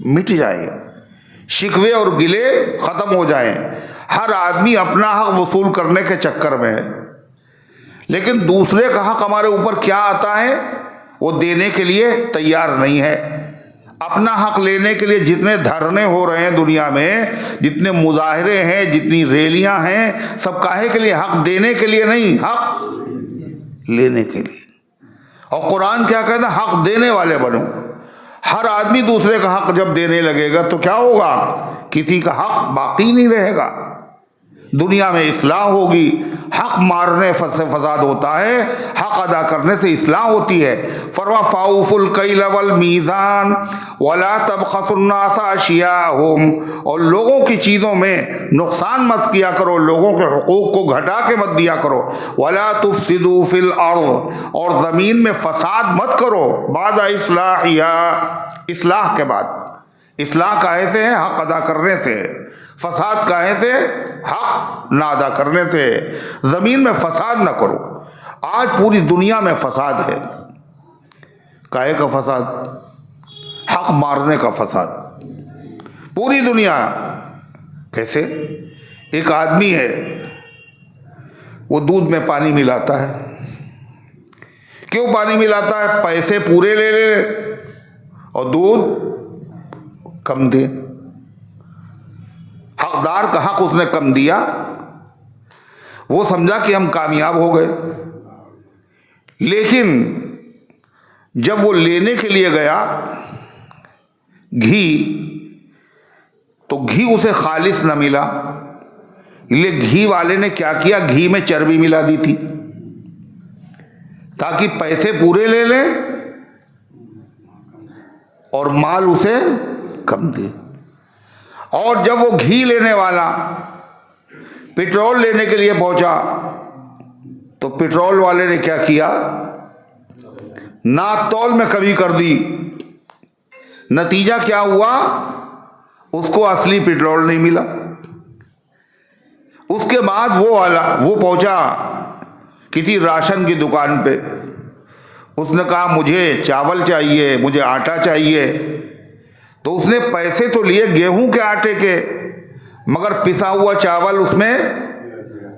مٹ جائے، شکوے اور گلے ختم ہو جائیں۔ ہر آدمی اپنا حق وصول کرنے کے چکر میں ہے، لیکن دوسرے کا حق ہمارے اوپر کیا آتا ہے وہ دینے کے لیے تیار نہیں ہے۔ اپنا حق لینے کے لیے جتنے دھرنے ہو رہے ہیں دنیا میں، جتنے مظاہرے ہیں، جتنی ریلیاں ہیں، سب کاہے کے لیے؟ حق دینے کے لیے نہیں، حق لینے کے لیے۔ اور قرآن کیا کہتا ہے؟ حق دینے والے بنو۔ ہر آدمی دوسرے کا حق جب دینے لگے گا تو کیا ہوگا؟ کسی کا حق باقی نہیں رہے گا، دنیا میں اصلاح ہوگی۔ حق مارنے سے فساد ہوتا ہے، حق ادا کرنے سے اصلاح ہوتی ہے۔ فرما فاوفوا الکیل والمیزان ولا تبخسوا الناس اشیاءهم، اور لوگوں کی چیزوں میں نقصان مت کیا کرو، لوگوں کے حقوق کو گھٹا کے مت دیا کرو۔ ولا تفسدوا فی الارض، اور زمین میں فساد مت کرو، بعد اصلاحها، اصلاح کے بعد۔ اصلاح کاہے سے ہے؟ حق ادا کرنے سے۔ فساد کاہے سے؟ حق نہ ادا کرنے سے۔ زمین میں فساد نہ کرو۔ آج پوری دنیا میں فساد ہے۔ کاہے کا فساد؟ حق مارنے کا فساد۔ پوری دنیا۔ کیسے؟ ایک آدمی ہے وہ دودھ میں پانی ملاتا ہے۔ کیوں پانی ملاتا ہے؟ پیسے پورے لے لے اور دودھ کم دے۔ حقدار کا حق اس نے کم دیا، وہ سمجھا کہ ہم کامیاب ہو گئے، لیکن جب وہ لینے کے لیے گیا گھی، تو گھی اسے خالص نہ ملا، اس لیے گھی والے نے کیا کیا؟ گھی میں چربی ملا دی تھی تاکہ پیسے پورے لے لیں اور مال اسے کم دے۔ اور جب وہ گھی لینے والا پٹرول لینے کے لیے پہنچا تو پٹرول والے نے کیا کیا؟ ناپ تول میں کمی کر دی۔ نتیجہ کیا ہوا؟ اس کو اصلی پٹرول نہیں ملا۔ اس کے بعد وہ پہنچا کسی راشن کی دکان پہ، اس نے کہا مجھے چاول چاہیے، مجھے آٹا چاہیے، تو اس نے پیسے تو لیے گیہوں کے آٹے کے، مگر پسا ہوا چاول اس میں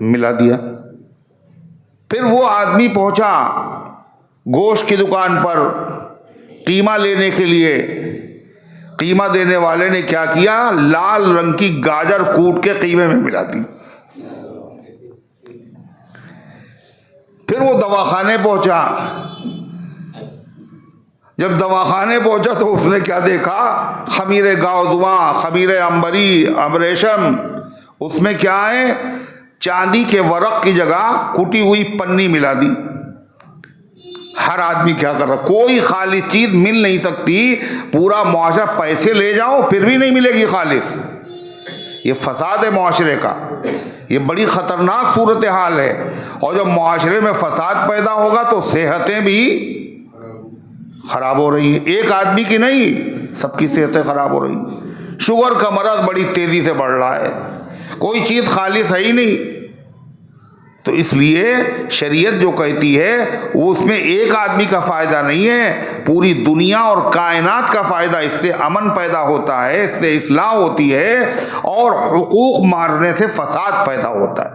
ملا دیا۔ پھر وہ آدمی پہنچا گوشت کی دکان پر قیمہ لینے کے لیے، قیمہ دینے والے نے کیا کیا؟ لال رنگ کی گاجر کوٹ کے قیمے میں ملا دی۔ پھر وہ دواخانے پہنچا، جب دواخانے پہنچا تو اس نے کیا دیکھا؟ خمیر گاؤزواں، خمیر امبری، ابریشم، اس میں کیا ہے؟ چاندی کے ورق کی جگہ کٹی ہوئی پنی ملا دی۔ ہر آدمی کیا کر رہا؟ کوئی خالص چیز مل نہیں سکتی، پورا معاشرہ پیسے لے جاؤ پھر بھی نہیں ملے گی خالص۔ یہ فساد ہے معاشرے کا، یہ بڑی خطرناک صورتحال ہے۔ اور جب معاشرے میں فساد پیدا ہوگا تو صحتیں بھی خراب ہو رہی ہیں، ایک آدمی کی نہیں، سب کی صحتیں خراب ہو رہی ہیں۔ شوگر کا مرض بڑی تیزی سے بڑھ رہا ہے، کوئی چیز خالص ہے ہی نہیں۔ تو اس لیے شریعت جو کہتی ہے وہ اس میں ایک آدمی کا فائدہ نہیں ہے، پوری دنیا اور کائنات کا فائدہ۔ اس سے امن پیدا ہوتا ہے، اس سے اصلاح ہوتی ہے، اور حقوق مارنے سے فساد پیدا ہوتا ہے۔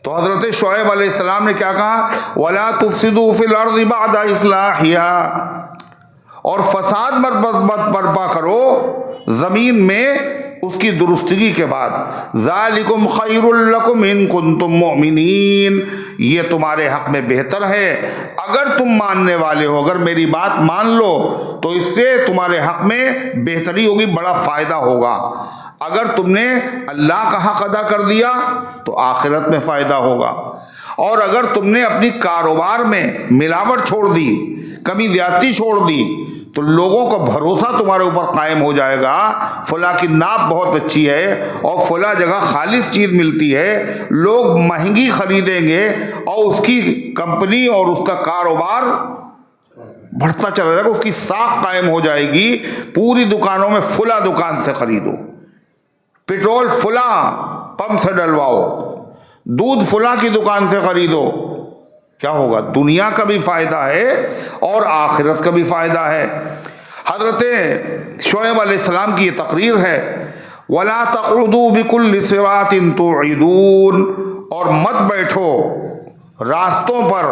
تو حضرت شعیب علیہ السلام نے کیا کہا؟ وَلَا تُفْسِدُوا فِي الْأَرْضِ بَعْدَ إِصْلَاحِهَا، اور فساد برپا کرو زمین میں اس کی درستگی کے بعد ذالکم خیر لکم ان کنتم مؤمنین، یہ تمہارے حق میں بہتر ہے اگر تم ماننے والے ہو، اگر میری بات مان لو تو اس سے تمہارے حق میں بہتری ہوگی، بڑا فائدہ ہوگا۔ اگر تم نے اللہ کا حق ادا کر دیا تو آخرت میں فائدہ ہوگا، اور اگر تم نے اپنی کاروبار میں ملاوٹ چھوڑ دی، کمی زیادتی چھوڑ دی، تو لوگوں کا بھروسہ تمہارے اوپر قائم ہو جائے گا، فلاں کی ناپ بہت اچھی ہے اور فلاں جگہ خالص چیز ملتی ہے، لوگ مہنگی خریدیں گے اور اس کی کمپنی اور اس کا کاروبار بڑھتا چلا جائے گا، اس کی ساکھ قائم ہو جائے گی۔ پوری دکانوں میں فلاں دکان سے خریدو، پیٹرول فلاں پمپ سے ڈلواؤ، دودھ فلاں کی دکان سے خریدو، کیا ہوگا؟ دنیا کا بھی فائدہ ہے اور آخرت کا بھی فائدہ ہے۔ حضرت شعیب علیہ السلام کی یہ تقریر ہے، وَلَا تَقْعُدُوا بِكُلِّ صِرَاطٍ تُوعِدُونَ، اور مت بیٹھو راستوں پر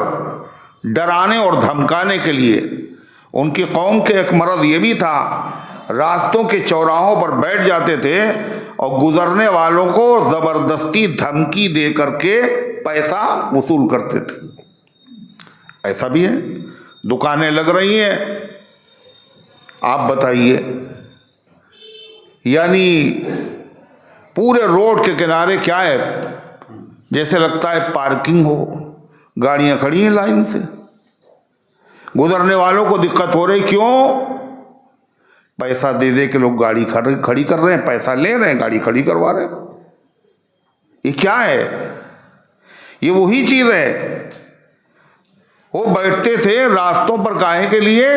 ڈرانے اور دھمکانے کے لیے۔ ان کی قوم کے ایک مرض یہ بھی تھا، راستوں کے چوراہوں پر بیٹھ جاتے تھے اور گزرنے والوں کو زبردستی دھمکی دے کر کے پیسہ وصول کرتے تھے۔ ایسا بھی ہے، دکانیں لگ رہی ہیں، آپ بتائیے، یعنی پورے روڈ کے کنارے کیا ہے، جیسے لگتا ہے پارکنگ ہو، گاڑیاں کھڑی ہیں لائن سے، گزرنے والوں کو دقت ہو رہی، کیوں؟ پیسہ دے دے کے لوگ گاڑی کھڑی کر رہے ہیں، پیسہ لے رہے ہیں، گاڑی کھڑی کروا رہے ہیں۔ یہ کیا ہے؟ یہ وہی چیز ہے، وہ بیٹھتے تھے راستوں پر کاہے کے لیے؟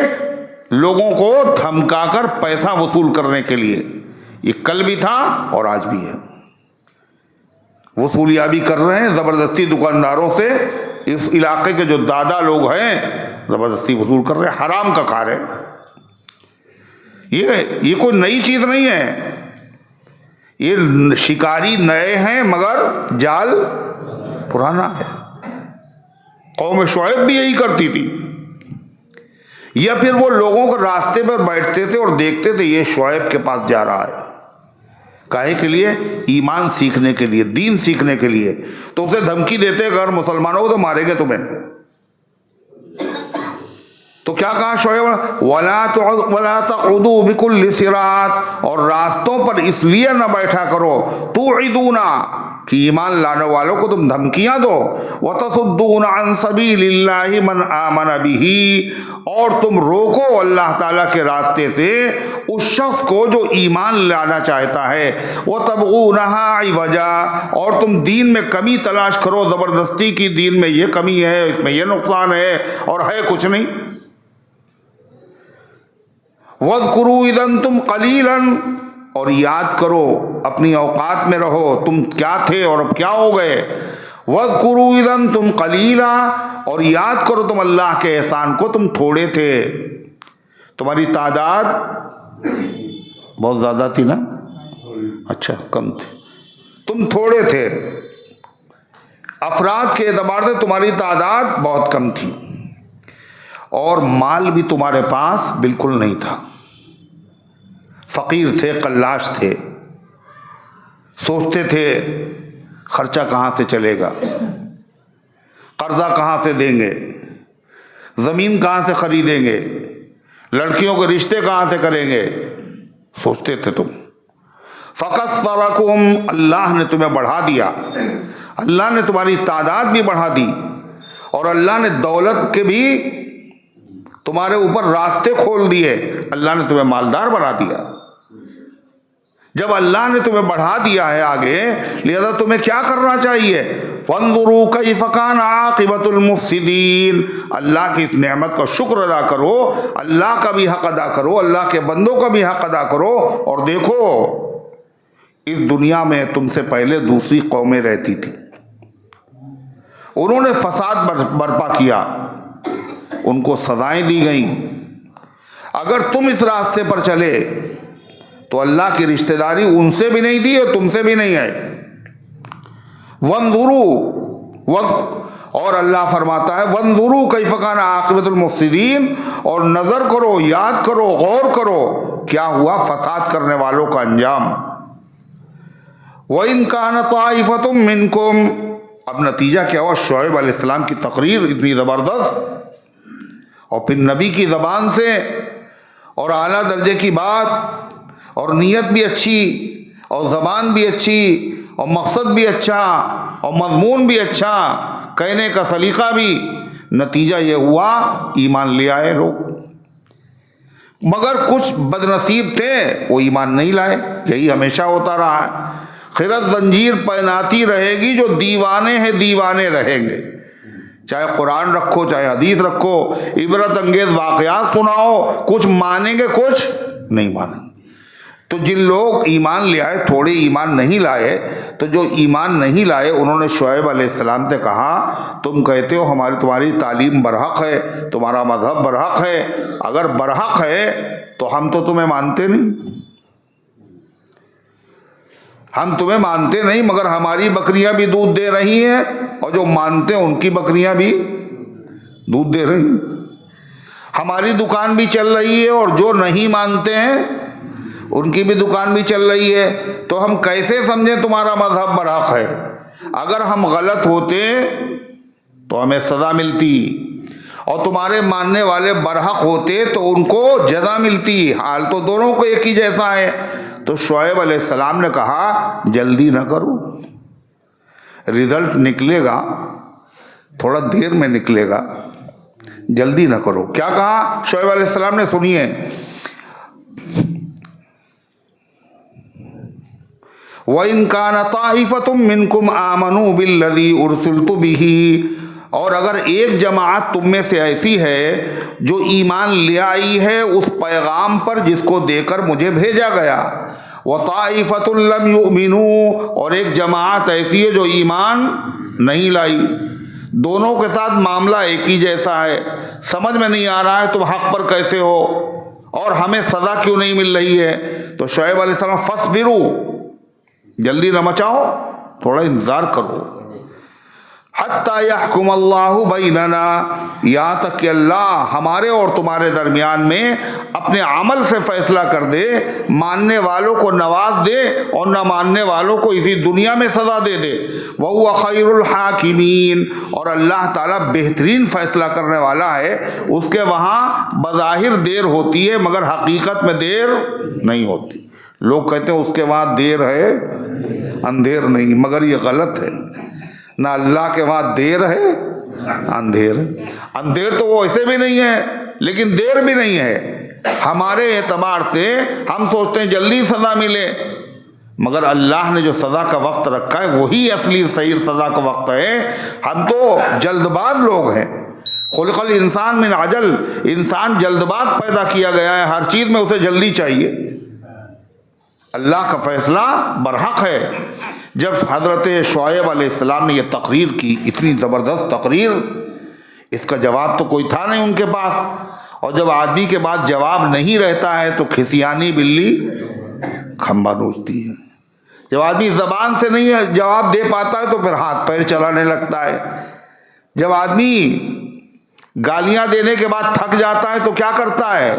لوگوں کو دھمکا کر پیسہ وصول کرنے کے لیے۔ یہ کل بھی تھا اور آج بھی ہے، وصولیابی کر رہے ہیں زبردستی دکانداروں سے، اس علاقے کے جو دادا لوگ ہیں زبردستی وصول کر رہے ہیں، حرام کا کار ہے۔ یہ کوئی نئی چیز نہیں ہے، یہ شکاری نئے ہیں مگر جال پرانا ہے۔ قوم شعیب بھی یہی کرتی تھی، یا پھر وہ لوگوں کو راستے پر بیٹھتے تھے اور دیکھتے تھے یہ شعیب کے پاس جا رہا ہے، کاہے کے لیے؟ ایمان سیکھنے کے لیے، دین سیکھنے کے لیے، تو اسے دھمکی دیتے اگر مسلمانوں کو تو ماریں گے تمہیں۔ تو کیا کہا شعیب؟ وَلَا تَقْعُدُوا بِكُلِّ صِرَاطٍ، اور راستوں پر اس لیے نہ بیٹھا کرو تُوعِدُونَ کہ ایمان لانے والوں کو تم دھمکیاں دو، وَتَصُدُّونَ عَن سَبِيلِ اللَّهِ مَنْ آمَنَ بِهِ، اور تم روکو اللہ تعالیٰ کے راستے سے اس شخص کو جو ایمان لانا چاہتا ہے، وَتَبْغُونَهَا عِوَجًا، اور تم دین میں کمی تلاش کرو زبردستی کی، دین میں یہ کمی ہے، اس میں یہ نقصان ہے، اور ہے کچھ نہیں۔ وَاذْكُرُوا إِذْ أَنْتُمْ قَلِيلًا، اور یاد کرو، اپنی اوقات میں رہو، تم کیا تھے اور اب کیا ہو گئے۔ وَاذْكُرُوا إِذْ أَنْتُمْ قَلِيلًا، اور یاد کرو تم اللہ کے احسان کو، تم تھوڑے تھے، تمہاری تعداد بہت زیادہ تھی نا، اچھا کم تھی، تم تھوڑے تھے، افراد کے اعتبار سے تمہاری تعداد بہت کم تھی، اور مال بھی تمہارے پاس بالکل نہیں تھا، فقیر تھے، قلاش تھے، سوچتے تھے خرچہ کہاں سے چلے گا، قرضہ کہاں سے دیں گے، زمین کہاں سے خریدیں گے، لڑکیوں کے رشتے کہاں سے کریں گے، سوچتے تھے تم۔ فَكَثَّرَكُمْ، اللہ نے تمہیں بڑھا دیا، اللہ نے تمہاری تعداد بھی بڑھا دی، اور اللہ نے دولت کے بھی تمہارے اوپر راستے کھول دیے، اللہ نے تمہیں مالدار بنا دیا۔ جب اللہ نے تمہیں بڑھا دیا ہے آگے، لہذا تمہیں کیا کرنا چاہیے؟ فَانظُرُوا كَيْفَ كَانَ عَاقِبَةُ الْمُفْسِدِينَ، اللہ کی اس نعمت کا شکر ادا کرو، اللہ کا بھی حق ادا کرو، اللہ کے بندوں کا بھی حق ادا کرو، اور دیکھو اس دنیا میں تم سے پہلے دوسری قومیں رہتی تھی، انہوں نے فساد برپا کیا، ان کو سزائیں دی گئیں۔ اگر تم اس راستے پر چلے تو اللہ کی رشتہ داری ان سے بھی نہیں دی اور تم سے بھی نہیں ہے۔ وَانظُرُوا، اور اللہ فرماتا ہے وَانظُرُوا كَيْفَ كَانَ عَاقِبَةُ الْمُفْسِدِينَ، اور نظر کرو، یاد کرو، غور کرو کیا ہوا فساد کرنے والوں کا انجام۔ وَإِن كَانَ طَائِفَةٌ مِّنكُمْ. اب نتیجہ کیا ہوا؟ شعیب علیہ السلام کی تقریر اتنی زبردست، اور پھر نبی کی زبان سے، اور اعلیٰ درجے کی بات، اور نیت بھی اچھی، اور زبان بھی اچھی، اور مقصد بھی اچھا، اور مضمون بھی اچھا، کہنے کا سلیقہ بھی. نتیجہ یہ ہوا ایمان لے آئے لوگ، مگر کچھ بد نصیب تھے وہ ایمان نہیں لائے. یہی ہمیشہ ہوتا رہا ہے. خرد زنجیر پہناتی رہے گی، جو دیوانے ہیں دیوانے رہیں گے. چاہے قرآن رکھو، چاہے حدیث رکھو، عبرت انگیز واقعات سناؤ، کچھ مانیں گے کچھ نہیں مانیں گے. تو جن لوگ ایمان لے آئے، تھوڑے ایمان نہیں لائے، تو جو ایمان نہیں لائے انہوں نے شعیب علیہ السلام سے کہا تم کہتے ہو تمہاری تعلیم برحق ہے، تمہارا مذہب برحق ہے، اگر برحق ہے تو ہم تو تمہیں مانتے نہیں، ہم تمہیں مانتے نہیں، مگر ہماری بکریاں بھی دودھ دے رہی ہیں، اور جو مانتے ہیں ان کی بکریاں بھی دودھ دے رہی ہیں، ہماری دکان بھی چل رہی ہے، اور جو نہیں مانتے ہیں ان کی بھی دکان بھی چل رہی ہے. تو ہم کیسے سمجھیں تمہارا مذہب برحق ہے؟ اگر ہم غلط ہوتے تو ہمیں سزا ملتی، اور تمہارے ماننے والے برحق ہوتے تو ان کو جزا ملتی. حال تو دونوں کو ایک ہی جیسا ہے. تو شعیب علیہ السلام نے کہا جلدی نہ کرو، رزلٹ نکلے گا، تھوڑا دیر میں نکلے گا، جلدی نہ کرو. کیا کہا شعیب علیہ السلام نے؟ سنیے. وَإِن كَانَ طَائِفَةٌ مِّنكُمْ آمَنُوا بِالَّذِي أُرْسِلْتُ بِهِ. اور اگر ایک جماعت تم میں سے ایسی ہے جو ایمان لے آئی ہے اس پیغام پر جس کو دے کر مجھے بھیجا گیا، وَطَائِفَةٌ لَمْ يُؤْمِنُوا. اور ایک جماعت ایسی ہے جو ایمان نہیں لائی، دونوں کے ساتھ معاملہ ایک ہی جیسا ہے، سمجھ میں نہیں آ رہا ہے تم حق پر کیسے ہو اور ہمیں سزا کیوں نہیں مل رہی ہے. تو شعیب علیہ السلام فَاصْبِرُوا، جلدی نہ مچاؤ، تھوڑا انتظار کرو، حَتَّى يَحْكُمَ اللَّهُ بَيْنَنَا، یہاں تک کہ اللہ ہمارے اور تمہارے درمیان میں اپنے عمل سے فیصلہ کر دے، ماننے والوں کو نواز دے اور نہ ماننے والوں کو اسی دنیا میں سزا دے دے. وَهُوَ خَيْرُ الْحَاكِمِينَ. اور اللہ تعالیٰ بہترین فیصلہ کرنے والا ہے. اس کے وہاں بظاہر دیر ہوتی ہے مگر حقیقت میں دیر نہیں ہوتی. لوگ کہتے ہیں اس کے وہاں دیر ہے اندھیر نہیں، مگر یہ غلط ہے. نہ اللہ کے وہاں دیر ہے اندھیر ہے. اندھیر تو وہ ایسے بھی نہیں ہے لیکن دیر بھی نہیں ہے. ہمارے اعتبار سے ہم سوچتے ہیں جلدی سزا ملے، مگر اللہ نے جو سزا کا وقت رکھا ہے وہی اصلی صحیح سزا کا وقت ہے. ہم تو جلد باز لوگ ہیں. خلق الانسان من عجل، انسان جلد باز پیدا کیا گیا ہے، ہر چیز میں اسے جلدی چاہیے. اللہ کا فیصلہ برحق ہے. جب حضرت شعیب علیہ السلام نے یہ تقریر کی، اتنی زبردست تقریر، اس کا جواب تو کوئی تھا نہیں ان کے پاس، اور جب آدمی کے بعد جواب نہیں رہتا ہے تو کھسیانی بلی کھمبا نوچتی ہے. جب آدمی زبان سے نہیں جواب دے پاتا ہے تو پھر ہاتھ پیر چلانے لگتا ہے. جب آدمی گالیاں دینے کے بعد تھک جاتا ہے تو کیا کرتا ہے؟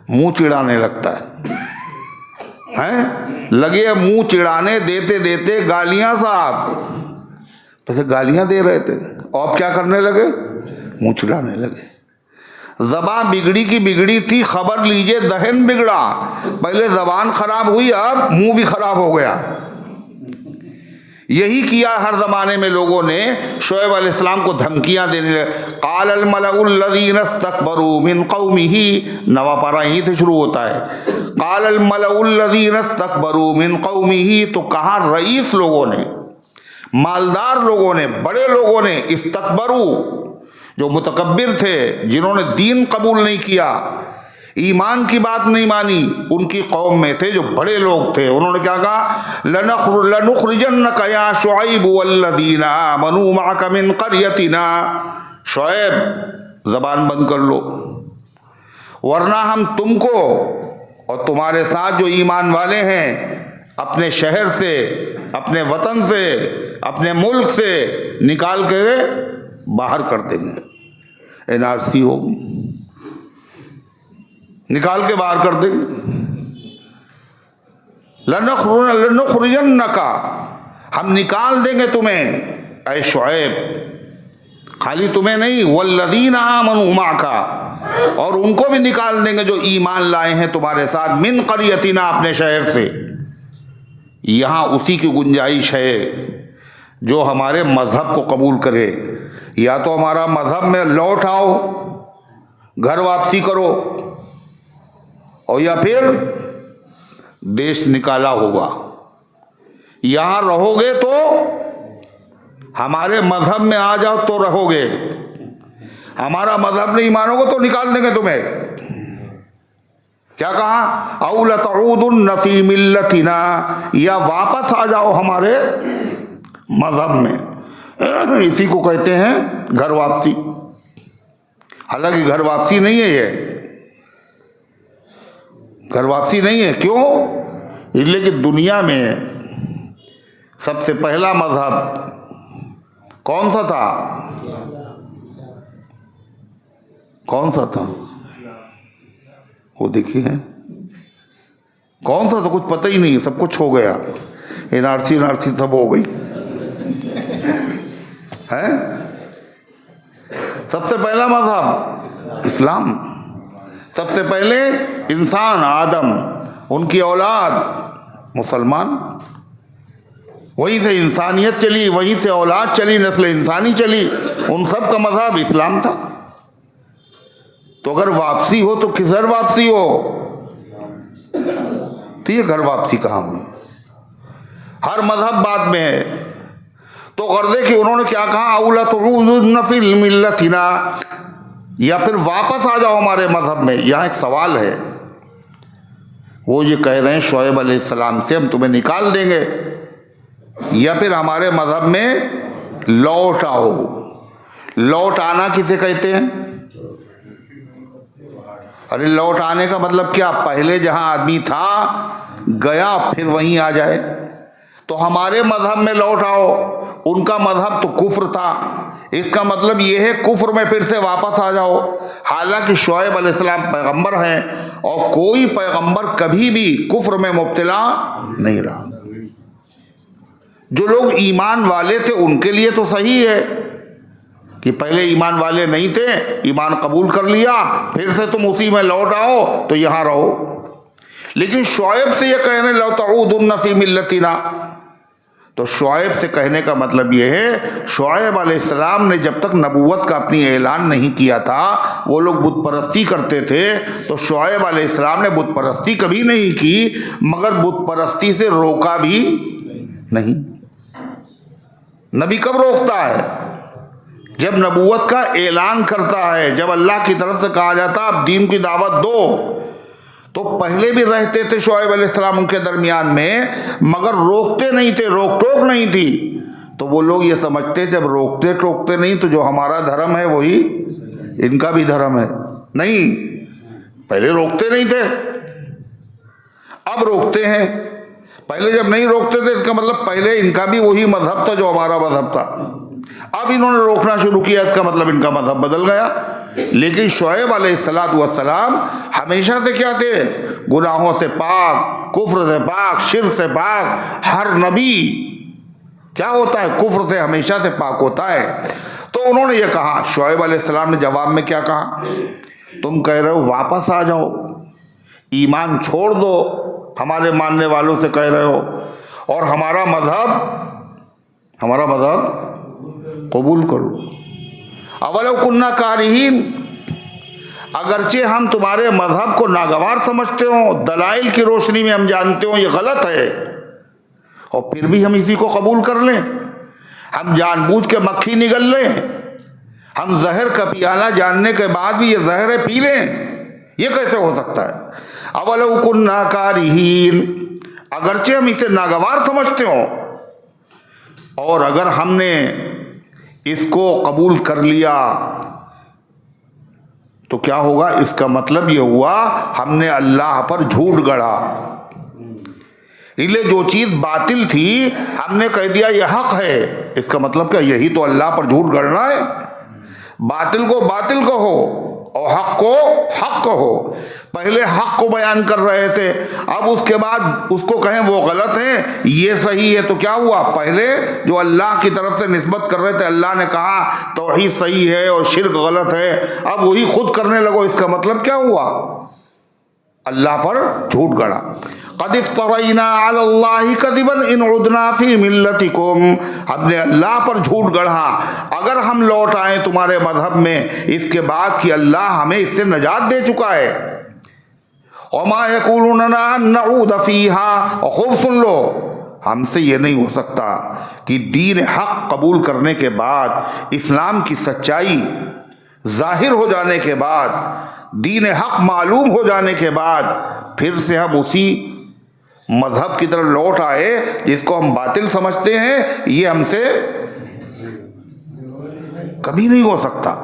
منہ چڑھانے لگتا ہے. لگے منہ چڑھانے دیتے دیتے گالیاں، صاحب ویسے گالیاں دے رہے تھے اور اب کیا کرنے لگے؟ منہ چڑھانے لگے. زبان بگڑی کی بگڑی تھی، خبر لیجئے دہن بگڑا. پہلے زبان خراب ہوئی، اب منہ بھی خراب ہو گیا. یہی کیا ہر زمانے میں لوگوں نے. شعیب علیہ السلام کو دھمکیاں دینے لگے. قال الملأ الذین استکبروا من قومہ، نوا پارہ یہیں سے شروع ہوتا ہے. قال الملأ الذین استکبروا من قومہ، تو کہا رئیس لوگوں نے، مالدار لوگوں نے، بڑے لوگوں نے، استکبروا جو متکبر تھے، جنہوں نے دین قبول نہیں کیا، ایمان کی بات نہیں مانی، ان کی قوم میں سے جو بڑے لوگ تھے انہوں نے کیا کہا؟ لَنُخْرِجَنَّكَ يَا شُعَيْبُ وَالَّذِينَ آمَنُوا مَعَكَ مِنْ قَرْيَتِنَا. شعیب زبان بند کر لو، ورنہ ہم تم کو اور تمہارے ساتھ جو ایمان والے ہیں اپنے شہر سے، اپنے وطن سے، اپنے ملک سے نکال کے باہر کر دیں گے. NRC ہوگی، نکال کے باہر کر دیں گے. لنخرجنک، ہم نکال دیں گے تمہیں اے شعیب، خالی تمہیں نہیں، والذین آمنوا معک، اور ان کو بھی نکال دیں گے جو ایمان لائے ہیں تمہارے ساتھ، من قریتنا، اپنے شہر سے۔ یہاں اسی کی گنجائش ہے جو ہمارے مذہب کو قبول کرے، یا تو ہمارا مذہب میں لوٹ آؤ، گھر واپسی کرو، اور یا پھر دیش نکالا ہوگا۔ یہاں رہو گے تو ہمارے مذہب میں آ جاؤ تو رہو گے، ہمارا مذہب نہیں مانو گے تو نکال دیں گے تمہیں۔ کیا کہا؟ او لتعودن فی ملتنا، یا واپس آ جاؤ ہمارے مذہب میں۔ اسی کو کہتے ہیں گھر واپسی۔ حالانکہ گھر واپسی نہیں ہے، یہ گھر واپسی نہیں ہے۔ کیوں؟ اس لیے کہ دنیا میں سب سے پہلا مذہب کون سا تھا؟ کون سا تھا؟ وہ دیکھیے کون سا تھا، کچھ پتہ ہی نہیں، سب کچھ ہو گیا، NRC سب ہو گئی ہے۔ سب سے پہلا مذہب اسلام، سب سے پہلے انسان آدم، ان کی اولاد مسلمان، وہیں سے انسانیت چلی، وہیں سے اولاد چلی، نسل انسانی چلی، ان سب کا مذہب اسلام تھا۔ تو اگر واپسی ہو تو کس گھر واپسی ہو؟ تو یہ گھر واپسی کہاں ہوئی؟ ہر مذہب بعد میں ہے۔ تو غرضے کہ انہوں نے کیا کہا؟ اولا تعودن فی ملتنا، یا پھر واپس آ جاؤ ہمارے مذہب میں۔ یہاں ایک سوال ہے، وہ یہ کہہ رہے ہیں شعیب علیہ السلام سے ہم تمہیں نکال دیں گے، یا پھر ہمارے مذہب میں لوٹ آؤ۔ لوٹ آنا کسے کہتے ہیں؟ ارے لوٹ آنے کا مطلب کیا؟ پہلے جہاں آدمی تھا گیا پھر وہیں آ جائے۔ تو ہمارے مذہب میں لوٹ آؤ، ان کا مذہب تو کفر تھا، اس کا مطلب یہ ہے کفر میں پھر سے واپس آ جاؤ۔ حالانکہ شعیب علیہ السلام پیغمبر ہیں، اور کوئی پیغمبر کبھی بھی کفر میں مبتلا نہیں رہا۔ جو لوگ ایمان والے تھے ان کے لیے تو صحیح ہے کہ پہلے ایمان والے نہیں تھے، ایمان قبول کر لیا، پھر سے تم اسی میں لوٹ آؤ تو یہاں رہو۔ لیکن شعیب سے یہ کہنے لو تعودن فی ملتنا، تو شعیب سے کہنے کا مطلب یہ ہے شعیب علیہ السلام نے جب تک نبوت کا اپنی اعلان نہیں کیا تھا، وہ لوگ بت پرستی کرتے تھے، تو شعیب علیہ السلام نے بت پرستی کبھی نہیں کی، مگر بت پرستی سے روکا بھی نہیں۔ نبی کب روکتا ہے؟ جب نبوت کا اعلان کرتا ہے، جب اللہ کی طرف سے کہا جاتا اب دین کی دعوت دو۔ تو پہلے بھی رہتے تھے شعیب علیہ السلام ان کے درمیان میں، مگر روکتے نہیں تھے، روک ٹوک نہیں تھی۔ تو وہ لوگ یہ سمجھتے جب روکتے ٹوکتے نہیں تو جو ہمارا دھرم ہے وہی ان کا بھی دھرم ہے۔ نہیں، پہلے روکتے نہیں تھے، اب روکتے ہیں۔ پہلے جب نہیں روکتے تھے اس کا مطلب پہلے ان کا بھی وہی مذہب تھا جو ہمارا مذہب تھا، اب انہوں نے روکنا شروع کیا، اس کا مطلب ان کا مذہب بدل گیا۔ لیکن شعیب علیہ السلام ہمیشہ سے کیا تھے؟ گناہوں سے پاک، کفر سے پاک، شرک سے پاک۔ ہر نبی کیا ہوتا ہے؟ کفر سے ہمیشہ سے پاک ہوتا ہے۔ تو انہوں نے یہ کہا، شعیب علیہ السلام نے جواب میں کیا کہا؟ تم کہہ رہے ہو واپس آ جاؤ، ایمان چھوڑ دو، ہمارے ماننے والوں سے کہہ رہے ہو، اور ہمارا مذہب قبول کر لو۔ اولو کننا کارہین، اگرچہ ہم تمہارے مذہب کو ناگوار سمجھتے ہوں، دلائل کی روشنی میں ہم جانتے ہوں یہ غلط ہے، اور پھر بھی ہم اسی کو قبول کر لیں، ہم جان بوجھ کے مکھی نگل لیں، ہم زہر کا پیالہ جاننے کے بعد بھی یہ زہر ہے پی لیں، یہ کیسے ہو سکتا ہے؟ اولو کننا کارہین، اگرچہ ہم اسے ناگوار سمجھتے ہوں، اور اگر ہم نے اس کو قبول کر لیا تو کیا ہوگا؟ اس کا مطلب یہ ہوا ہم نے اللہ پر جھوٹ گڑھا۔ اس لیے جو چیز باطل تھی ہم نے کہہ دیا یہ حق ہے، اس کا مطلب کیا؟ یہی تو اللہ پر جھوٹ گڑھنا ہے۔ باطل کو باطل کہو اور حق کو حق کہو. پہلے حق کو بیان کر رہے تھے, اب اس کے بعد اس کو کہیں وہ غلط ہے یہ صحیح ہے, تو کیا ہوا؟ پہلے جو اللہ کی طرف سے نسبت کر رہے تھے, اللہ نے کہا توحید صحیح ہے اور شرک غلط ہے, اب وہی خود کرنے لگو. اس کا مطلب کیا ہوا؟ اللہ پر جھوٹ گڑا. قد افترینا علی اللہ کذبا ان عدنا فی ملتکم, ہم نے اللہ پر جھوٹ گڑھا اگر ہم لوٹ آئیں تمہارے مذہب میں اس کے بعد کہ اللہ ہمیں اس سے نجات دے چکا ہے. وما یقولون ان نعود فیہا, اور خوب سن لو, ہم سے یہ نہیں ہو سکتا کہ دین حق قبول کرنے کے بعد, اسلام کی سچائی ظاہر ہو جانے کے بعد, دین حق معلوم ہو جانے کے بعد پھر سے ہم اسی مذہب کی طرف لوٹ آئے جس کو ہم باطل سمجھتے ہیں. یہ ہم سے کبھی نہیں ہو سکتا.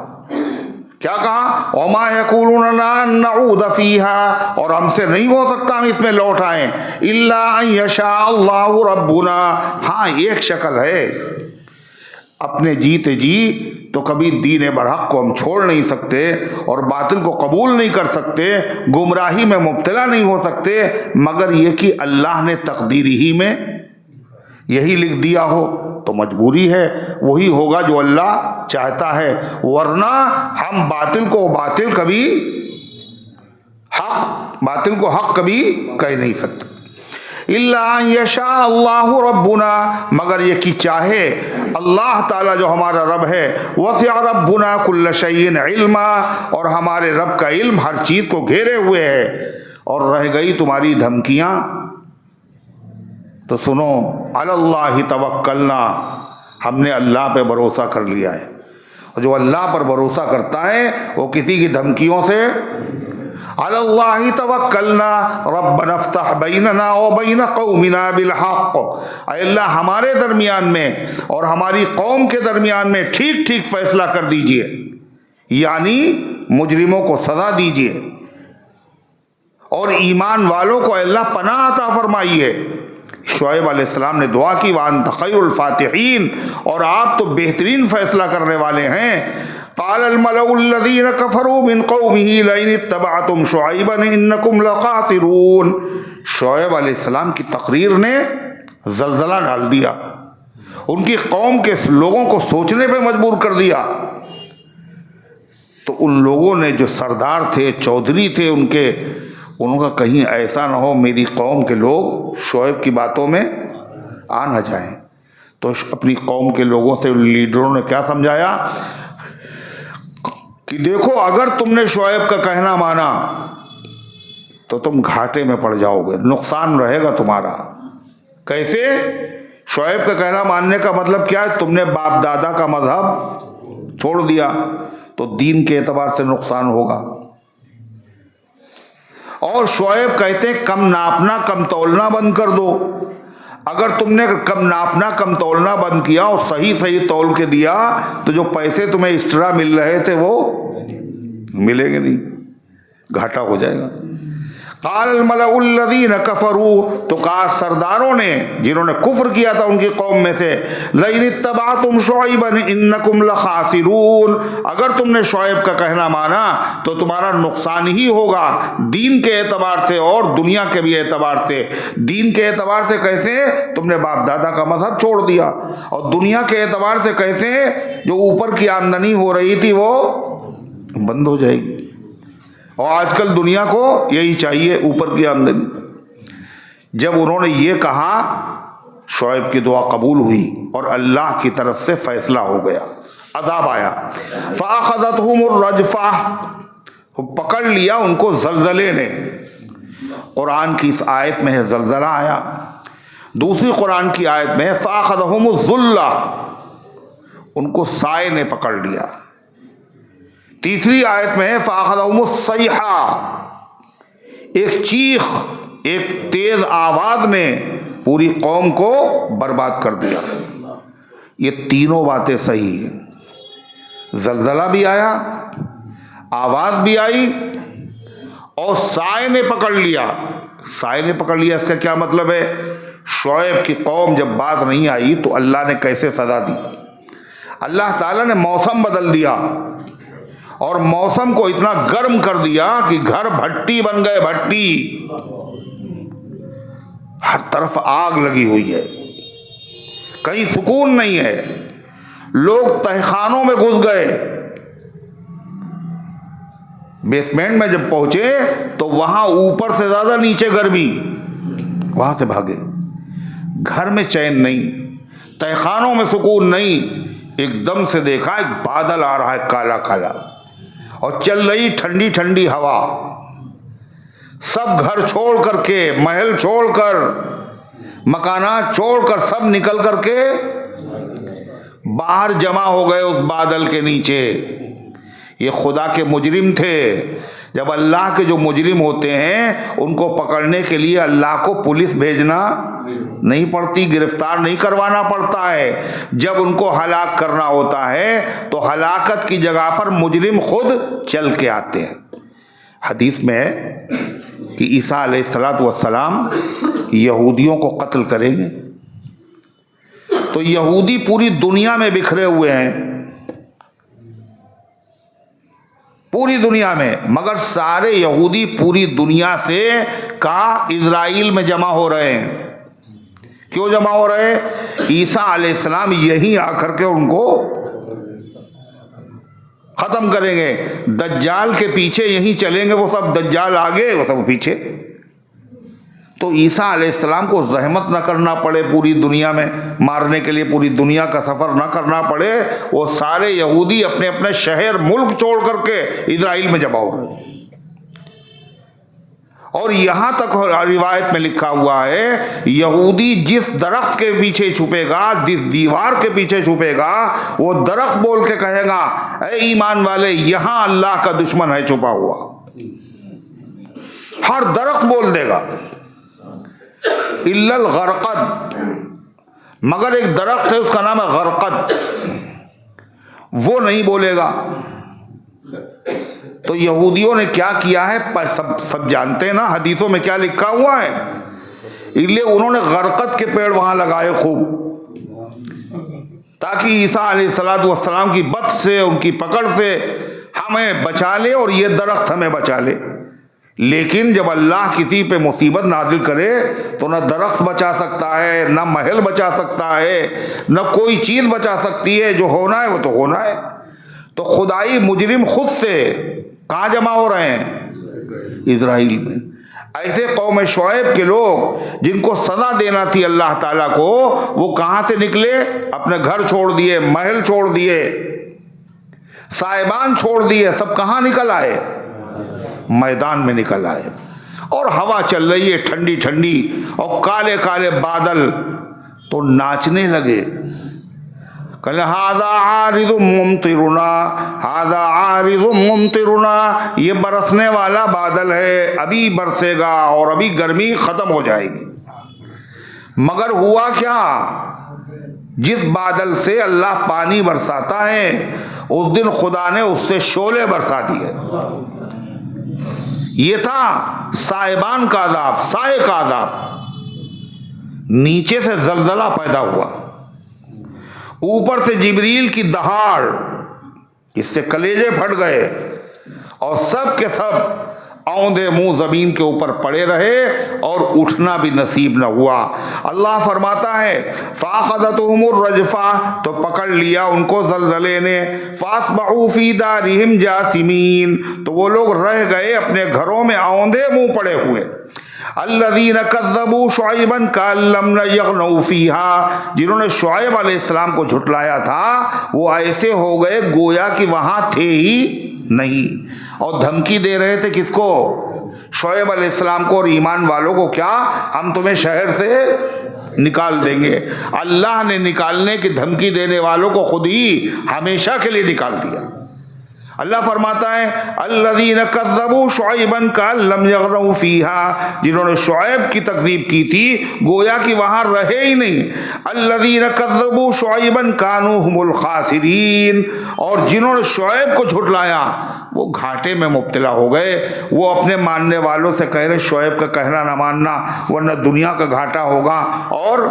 کیا کہا؟ وما یقولون ان نعود فیہا, اور ہم سے نہیں ہو سکتا ہم اس میں لوٹ آئیں, الا ان یشاء اللہ ربنا. ہاں ایک شکل ہے, اپنے جیتے جی تو کبھی دین برحق کو ہم چھوڑ نہیں سکتے اور باطل کو قبول نہیں کر سکتے, گمراہی میں مبتلا نہیں ہو سکتے, مگر یہ کہ اللہ نے تقدیر ہی میں یہی لکھ دیا ہو تو مجبوری ہے, وہی ہوگا جو اللہ چاہتا ہے, ورنہ ہم باطل کو حق کبھی کہہ نہیں سکتے. الا ان یشاء اللہ ربنا, مگر یہ کہ چاہے اللہ تعالیٰ جو ہمارا رب ہے, وسع ربنا کل شیء علما, اور ہمارے رب کا علم ہر چیز کو گھیرے ہوئے ہے. اور رہ گئی تمہاری دھمکیاں, تو سنو, علی اللہ توکلنا, ہم نے اللہ پہ بھروسہ کر لیا ہے. اور جو اللہ پر بھروسہ کرتا ہے وہ کسی کی دھمکیوں سے, علی اللہ توکلنا ربنا افتح بیننا وبین قومنا بالحق, اے اللہ ہمارے درمیان میں اور ہماری قوم کے درمیان میں ٹھیک ٹھیک فیصلہ کر دیجئے, یعنی مجرموں کو سزا دیجئے اور ایمان والوں کو اللہ پناہ عطا فرمائیے. شعیب علیہ السلام نے دعا کی, وانت خیر الفاتحین, اور آپ تو بہترین فیصلہ کرنے والے ہیں. قال الملأ الذين كفروا من قومه لئن اتبعتم شعيبا انكم لخاسرون. شعیب علیہ السلام کی تقریر نے زلزلہ ڈال دیا, ان کی قوم کے لوگوں کو سوچنے پہ مجبور کر دیا. تو ان لوگوں نے جو سردار تھے, چودھری تھے ان کا کہیں ایسا نہ ہو میری قوم کے لوگ شعیب کی باتوں میں آ نہ جائیں, تو اپنی قوم کے لوگوں سے لیڈروں نے کیا سمجھایا کہ دیکھو اگر تم نے شعیب کا کہنا مانا تو تم گھاٹے میں پڑ جاؤ گے, نقصان رہے گا تمہارا. کیسے؟ شعیب کا کہنا ماننے کا مطلب کیا ہے؟ تم نے باپ دادا کا مذہب چھوڑ دیا تو دین کے اعتبار سے نقصان ہوگا. اور شعیب کہتے ہیں کم ناپنا کم تولنا بند کر دو. اگر تم نے کم ناپنا کم تولنا بند کیا اور صحیح صحیح تول کے دیا تو جو پیسے تمہیں ایکسٹرا مل رہے تھے وہ ملیں گے نہیں, گھاٹا ہو جائے گا. قال الملأ الذين كفروا, تو کہا سرداروں نے جنہوں نے کفر کیا تھا ان کی قوم میں سے, لئن اتبعتم شعیبا انکم لخاسرون, اگر تم نے شعیب کا کہنا مانا تو تمہارا نقصان ہی ہوگا دین کے اعتبار سے اور دنیا کے بھی اعتبار سے. دین کے اعتبار سے کیسے؟ تم نے باپ دادا کا مذہب چھوڑ دیا, اور دنیا کے اعتبار سے کیسے؟ جو اوپر کی آمدنی ہو رہی تھی وہ بند ہو جائے گی. اور آج کل دنیا کو یہی چاہیے, اوپر کی آمدنی. جب انہوں نے یہ کہا شعیب کی دعا قبول ہوئی اور اللہ کی طرف سے فیصلہ ہو گیا, عذاب آیا. فَأَخَذَتْهُمُ الرَّجْفَةُ, پکڑ لیا ان کو زلزلے نے. قرآن کی اس آیت میں ہے زلزلہ آیا. دوسری قرآن کی آیت میں فَأَخَذَهُمُ الظُّلَّةُ, ان کو سائے نے پکڑ لیا. تیسری آیت میں ہے فَأَخَذَهُمُ الصَّيْحَةُ, ایک چیخ, ایک تیز آواز نے پوری قوم کو برباد کر دیا. یہ تینوں باتیں صحیح ہیں, زلزلہ بھی آیا, آواز بھی آئی, اور سائے نے پکڑ لیا. سائے نے پکڑ لیا اس کا کیا مطلب ہے؟ شعیب کی قوم جب باز نہیں آئی تو اللہ نے کیسے سزا دی؟ اللہ تعالیٰ نے موسم بدل دیا اور موسم کو اتنا گرم کر دیا کہ گھر بھٹی بن گئے، بھٹی، ہر طرف آگ لگی ہوئی ہے، کہیں سکون نہیں ہے، لوگ تہخانوں میں گھس گئے۔ بیسمنٹ میں جب پہنچے تو وہاں اوپر سے زیادہ نیچے گرمی، وہاں سے بھاگے۔ گھر میں چین نہیں، تہخانوں میں سکون نہیں۔ ایک دم سے دیکھا ایک بادل آ رہا ہے کالا کالا، اور چل رہی ٹھنڈی ٹھنڈی ہوا۔ سب گھر چھوڑ کر کے، محل چھوڑ کر، مکانات چھوڑ کر، سب نکل کر کے باہر جمع ہو گئے اس بادل کے نیچے۔ یہ خدا کے مجرم تھے۔ جب اللہ کے جو مجرم ہوتے ہیں ان کو پکڑنے کے لیے اللہ کو پولیس بھیجنا نہیں پڑتی، گرفتار نہیں کروانا پڑتا ہے۔ جب ان کو ہلاک کرنا ہوتا ہے تو ہلاکت کی جگہ پر مجرم خود چل کے آتے ہیں۔ حدیث میں ہے کہ عیسیٰ علیہ السلام یہودیوں کو قتل کریں گے، تو یہودی پوری دنیا میں بکھرے ہوئے ہیں، پوری دنیا میں، مگر سارے یہودی پوری دنیا سے اسرائیل میں جمع ہو رہے ہیں۔ کیوں جمع ہو رہے ہیں؟ عیسیٰ علیہ السلام یہیں آ کر کے ان کو ختم کریں گے۔ دجال کے پیچھے یہیں چلیں گے وہ سب، دجال آگے وہ سب پیچھے۔ تو عیسیٰ علیہ السلام کو زحمت نہ کرنا پڑے پوری دنیا میں مارنے کے لیے، پوری دنیا کا سفر نہ کرنا پڑے، وہ سارے یہودی اپنے اپنے شہر ملک چھوڑ کر کے اسرائیل میں جمع ہو رہے ہیں۔ اور یہاں تک روایت میں لکھا ہوا ہے یہودی جس درخت کے پیچھے چھپے گا، جس دیوار کے پیچھے چھپے گا، وہ درخت بول کے کہے گا اے ایمان والے یہاں اللہ کا دشمن ہے چھپا ہوا۔ ہر درخت بول دے گا الا الغرقد، مگر ایک درخت ہے اس کا نام ہے غرقد، وہ نہیں بولے گا۔ تو یہودیوں نے کیا کیا ہے سب جانتے ہیں نا، حدیثوں میں کیا لکھا ہوا ہے، اس لیے انہوں نے غرقد کے پیڑ وہاں لگائے خوب، تاکہ عیسیٰ علیہ السلام کی بد سے، ان کی پکڑ سے ہمیں بچا لے اور یہ درخت ہمیں بچا لے۔ لیکن جب اللہ کسی پہ مصیبت نازل کرے تو نہ درخت بچا سکتا ہے، نہ محل بچا سکتا ہے، نہ کوئی چیز بچا سکتی ہے، جو ہونا ہے وہ تو ہونا ہے۔ تو خدائی مجرم خود سے کہاں جمع ہو رہے ہیں؟ اسرائیل میں۔ ایسے قوم شعیب کے لوگ جن کو سزا دینا تھی اللہ تعالیٰ کو، وہ کہاں سے نکلے؟ اپنے گھر چھوڑ دیے، محل چھوڑ دیے، صاحبان چھوڑ دیے، سب کہاں نکل آئے؟ میدان میں نکل آئے۔ اور ہوا چل رہی ہے ٹھنڈی ٹھنڈی، اور کالے کالے بادل، تو ناچنے لگے، کہ ھذا عارض ممطرنا، ھذا عارض ممطرنا، یہ برسنے والا بادل ہے، ابھی برسے گا اور ابھی گرمی ختم ہو جائے گی۔ مگر ہوا کیا؟ جس بادل سے اللہ پانی برساتا ہے اس دن خدا نے اس سے شعلے برسا دیے۔ یہ تھا صاحبان کا عذاب، سائے کا عذاب۔ نیچے سے زلزلہ پیدا ہوا، اوپر سے جبریل کی دہاڑ، اس سے کلیجے پھٹ گئے، اور سب کے سب اوندے منہ زمین کے اوپر پڑے رہے اور اٹھنا بھی نصیب نہ ہوا۔ اللہ فرماتا ہے فَأَخَذَتْهُمُ الرَّجْفَةُ، تو پکڑ لیا ان کو زلزلے نے، فَأَصْبَحُوا فِي دَارِهِمْ جَاثِمِينَ، تو وہ لوگ رہ گئے اپنے گھروں میں اوندے منہ پڑے ہوئے۔ الذین کذبوا شعیبا کأن لم یغنوا فیہا، جنہوں نے شعیب علیہ السلام کو جھٹلایا تھا وہ ایسے ہو گئے گویا کہ وہاں تھے ہی نہیں، اور دھمکی دے رہے تھے کس کو؟ شعیب علیہ السلام کو اور ایمان والوں کو، کیا ہم تمہیں شہر سے نکال دیں گے۔ اللہ نے نکالنے کی دھمکی دینے والوں کو خود ہی ہمیشہ کے لیے نکال دیا۔ اللہ فرماتا ہے الذین کذبوا شعیبا کأن لم یغنوا فیہا، جنہوں نے شعیب کی تکذیب کی تھی گویا کہ وہاں رہے ہی نہیں۔ الذین کذبوا شعیبا کانوا هم الخاسرین، اور جنہوں نے شعیب کو جھٹلایا وہ گھاٹے میں مبتلا ہو گئے۔ وہ اپنے ماننے والوں سے کہہ رہے شعیب کا کہنا نہ ماننا ورنہ دنیا کا گھاٹا ہوگا، اور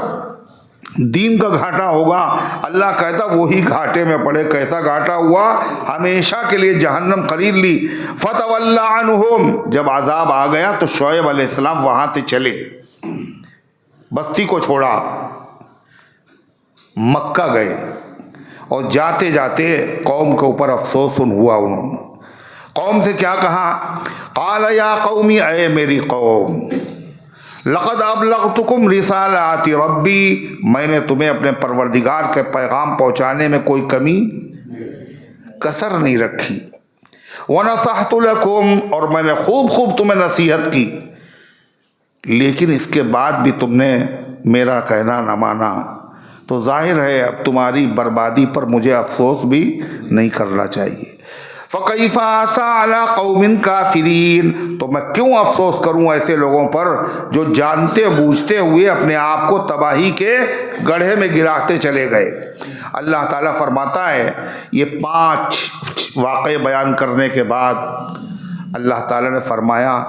دین کا گھاٹا ہوگا، اللہ کہتا وہی گھاٹے میں پڑے۔ کیسا گھاٹا ہوا؟ ہمیشہ کے لیے جہنم خرید لی۔ فتولی عنہم، جب عذاب آ گیا تو شعیب علیہ السلام وہاں سے چلے، بستی کو چھوڑا، مکہ گئے، اور جاتے جاتے قوم کے اوپر افسوس ہوا۔ انہوں نے قوم سے کیا کہا؟ قال یا قومی، اے میری قوم، لقد ابلغتکم رسالات ربی، میں نے تمہیں اپنے پروردگار کے پیغام پہنچانے میں کوئی کمی کسر نہیں رکھی۔ ونصحت لکم، اور میں نے خوب تمہیں نصیحت کی، لیکن اس کے بعد بھی تم نے میرا کہنا نہ مانا، تو ظاہر ہے اب تمہاری بربادی پر مجھے افسوس بھی نہیں کرنا چاہیے۔ فَكَيْفَ أَسَىٰ عَلَىٰ قَوْمٍ كَافِرِينَ، تو میں کیوں افسوس کروں ایسے لوگوں پر جو جانتے بوجھتے ہوئے اپنے آپ کو تباہی کے گڑھے میں گراتے چلے گئے۔ اللہ تعالیٰ فرماتا ہے، یہ 5 واقعے بیان کرنے کے بعد اللہ تعالیٰ نے فرمایا،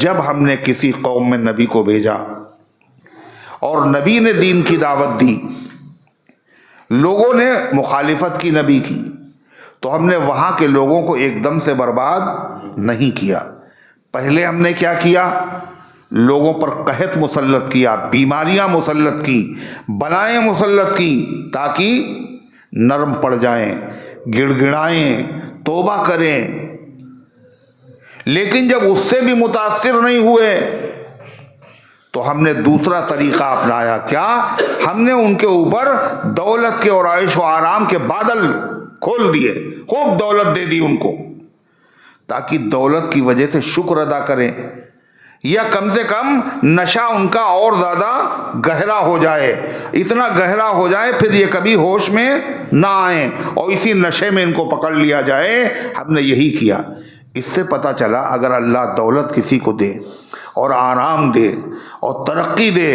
جب ہم نے کسی قوم میں نبی کو بھیجا اور نبی نے دین کی دعوت دی، لوگوں نے مخالفت کی نبی کی، تو ہم نے وہاں کے لوگوں کو ایک دم سے برباد نہیں کیا۔ پہلے ہم نے کیا کیا؟ لوگوں پر قحط مسلط کیا، بیماریاں مسلط کی، بلائیں مسلط کی، تاکہ نرم پڑ جائیں، گڑ گڑائیں، توبہ کریں۔ لیکن جب اس سے بھی متاثر نہیں ہوئے تو ہم نے دوسرا طریقہ اپنایا۔ کیا؟ ہم نے ان کے اوپر دولت کے اور عیش و آرام کے بادل کھول دیے، خوب دولت دے دی ان کو، تاکہ دولت کی وجہ سے شکر ادا کریں، یا کم سے کم نشہ ان کا اور زیادہ گہرا ہو جائے، اتنا گہرا ہو جائے پھر یہ کبھی ہوش میں نہ آئیں اور اسی نشے میں ان کو پکڑ لیا جائے۔ ہم نے یہی کیا۔ اس سے پتہ چلا اگر اللہ دولت کسی کو دے اور آرام دے اور ترقی دے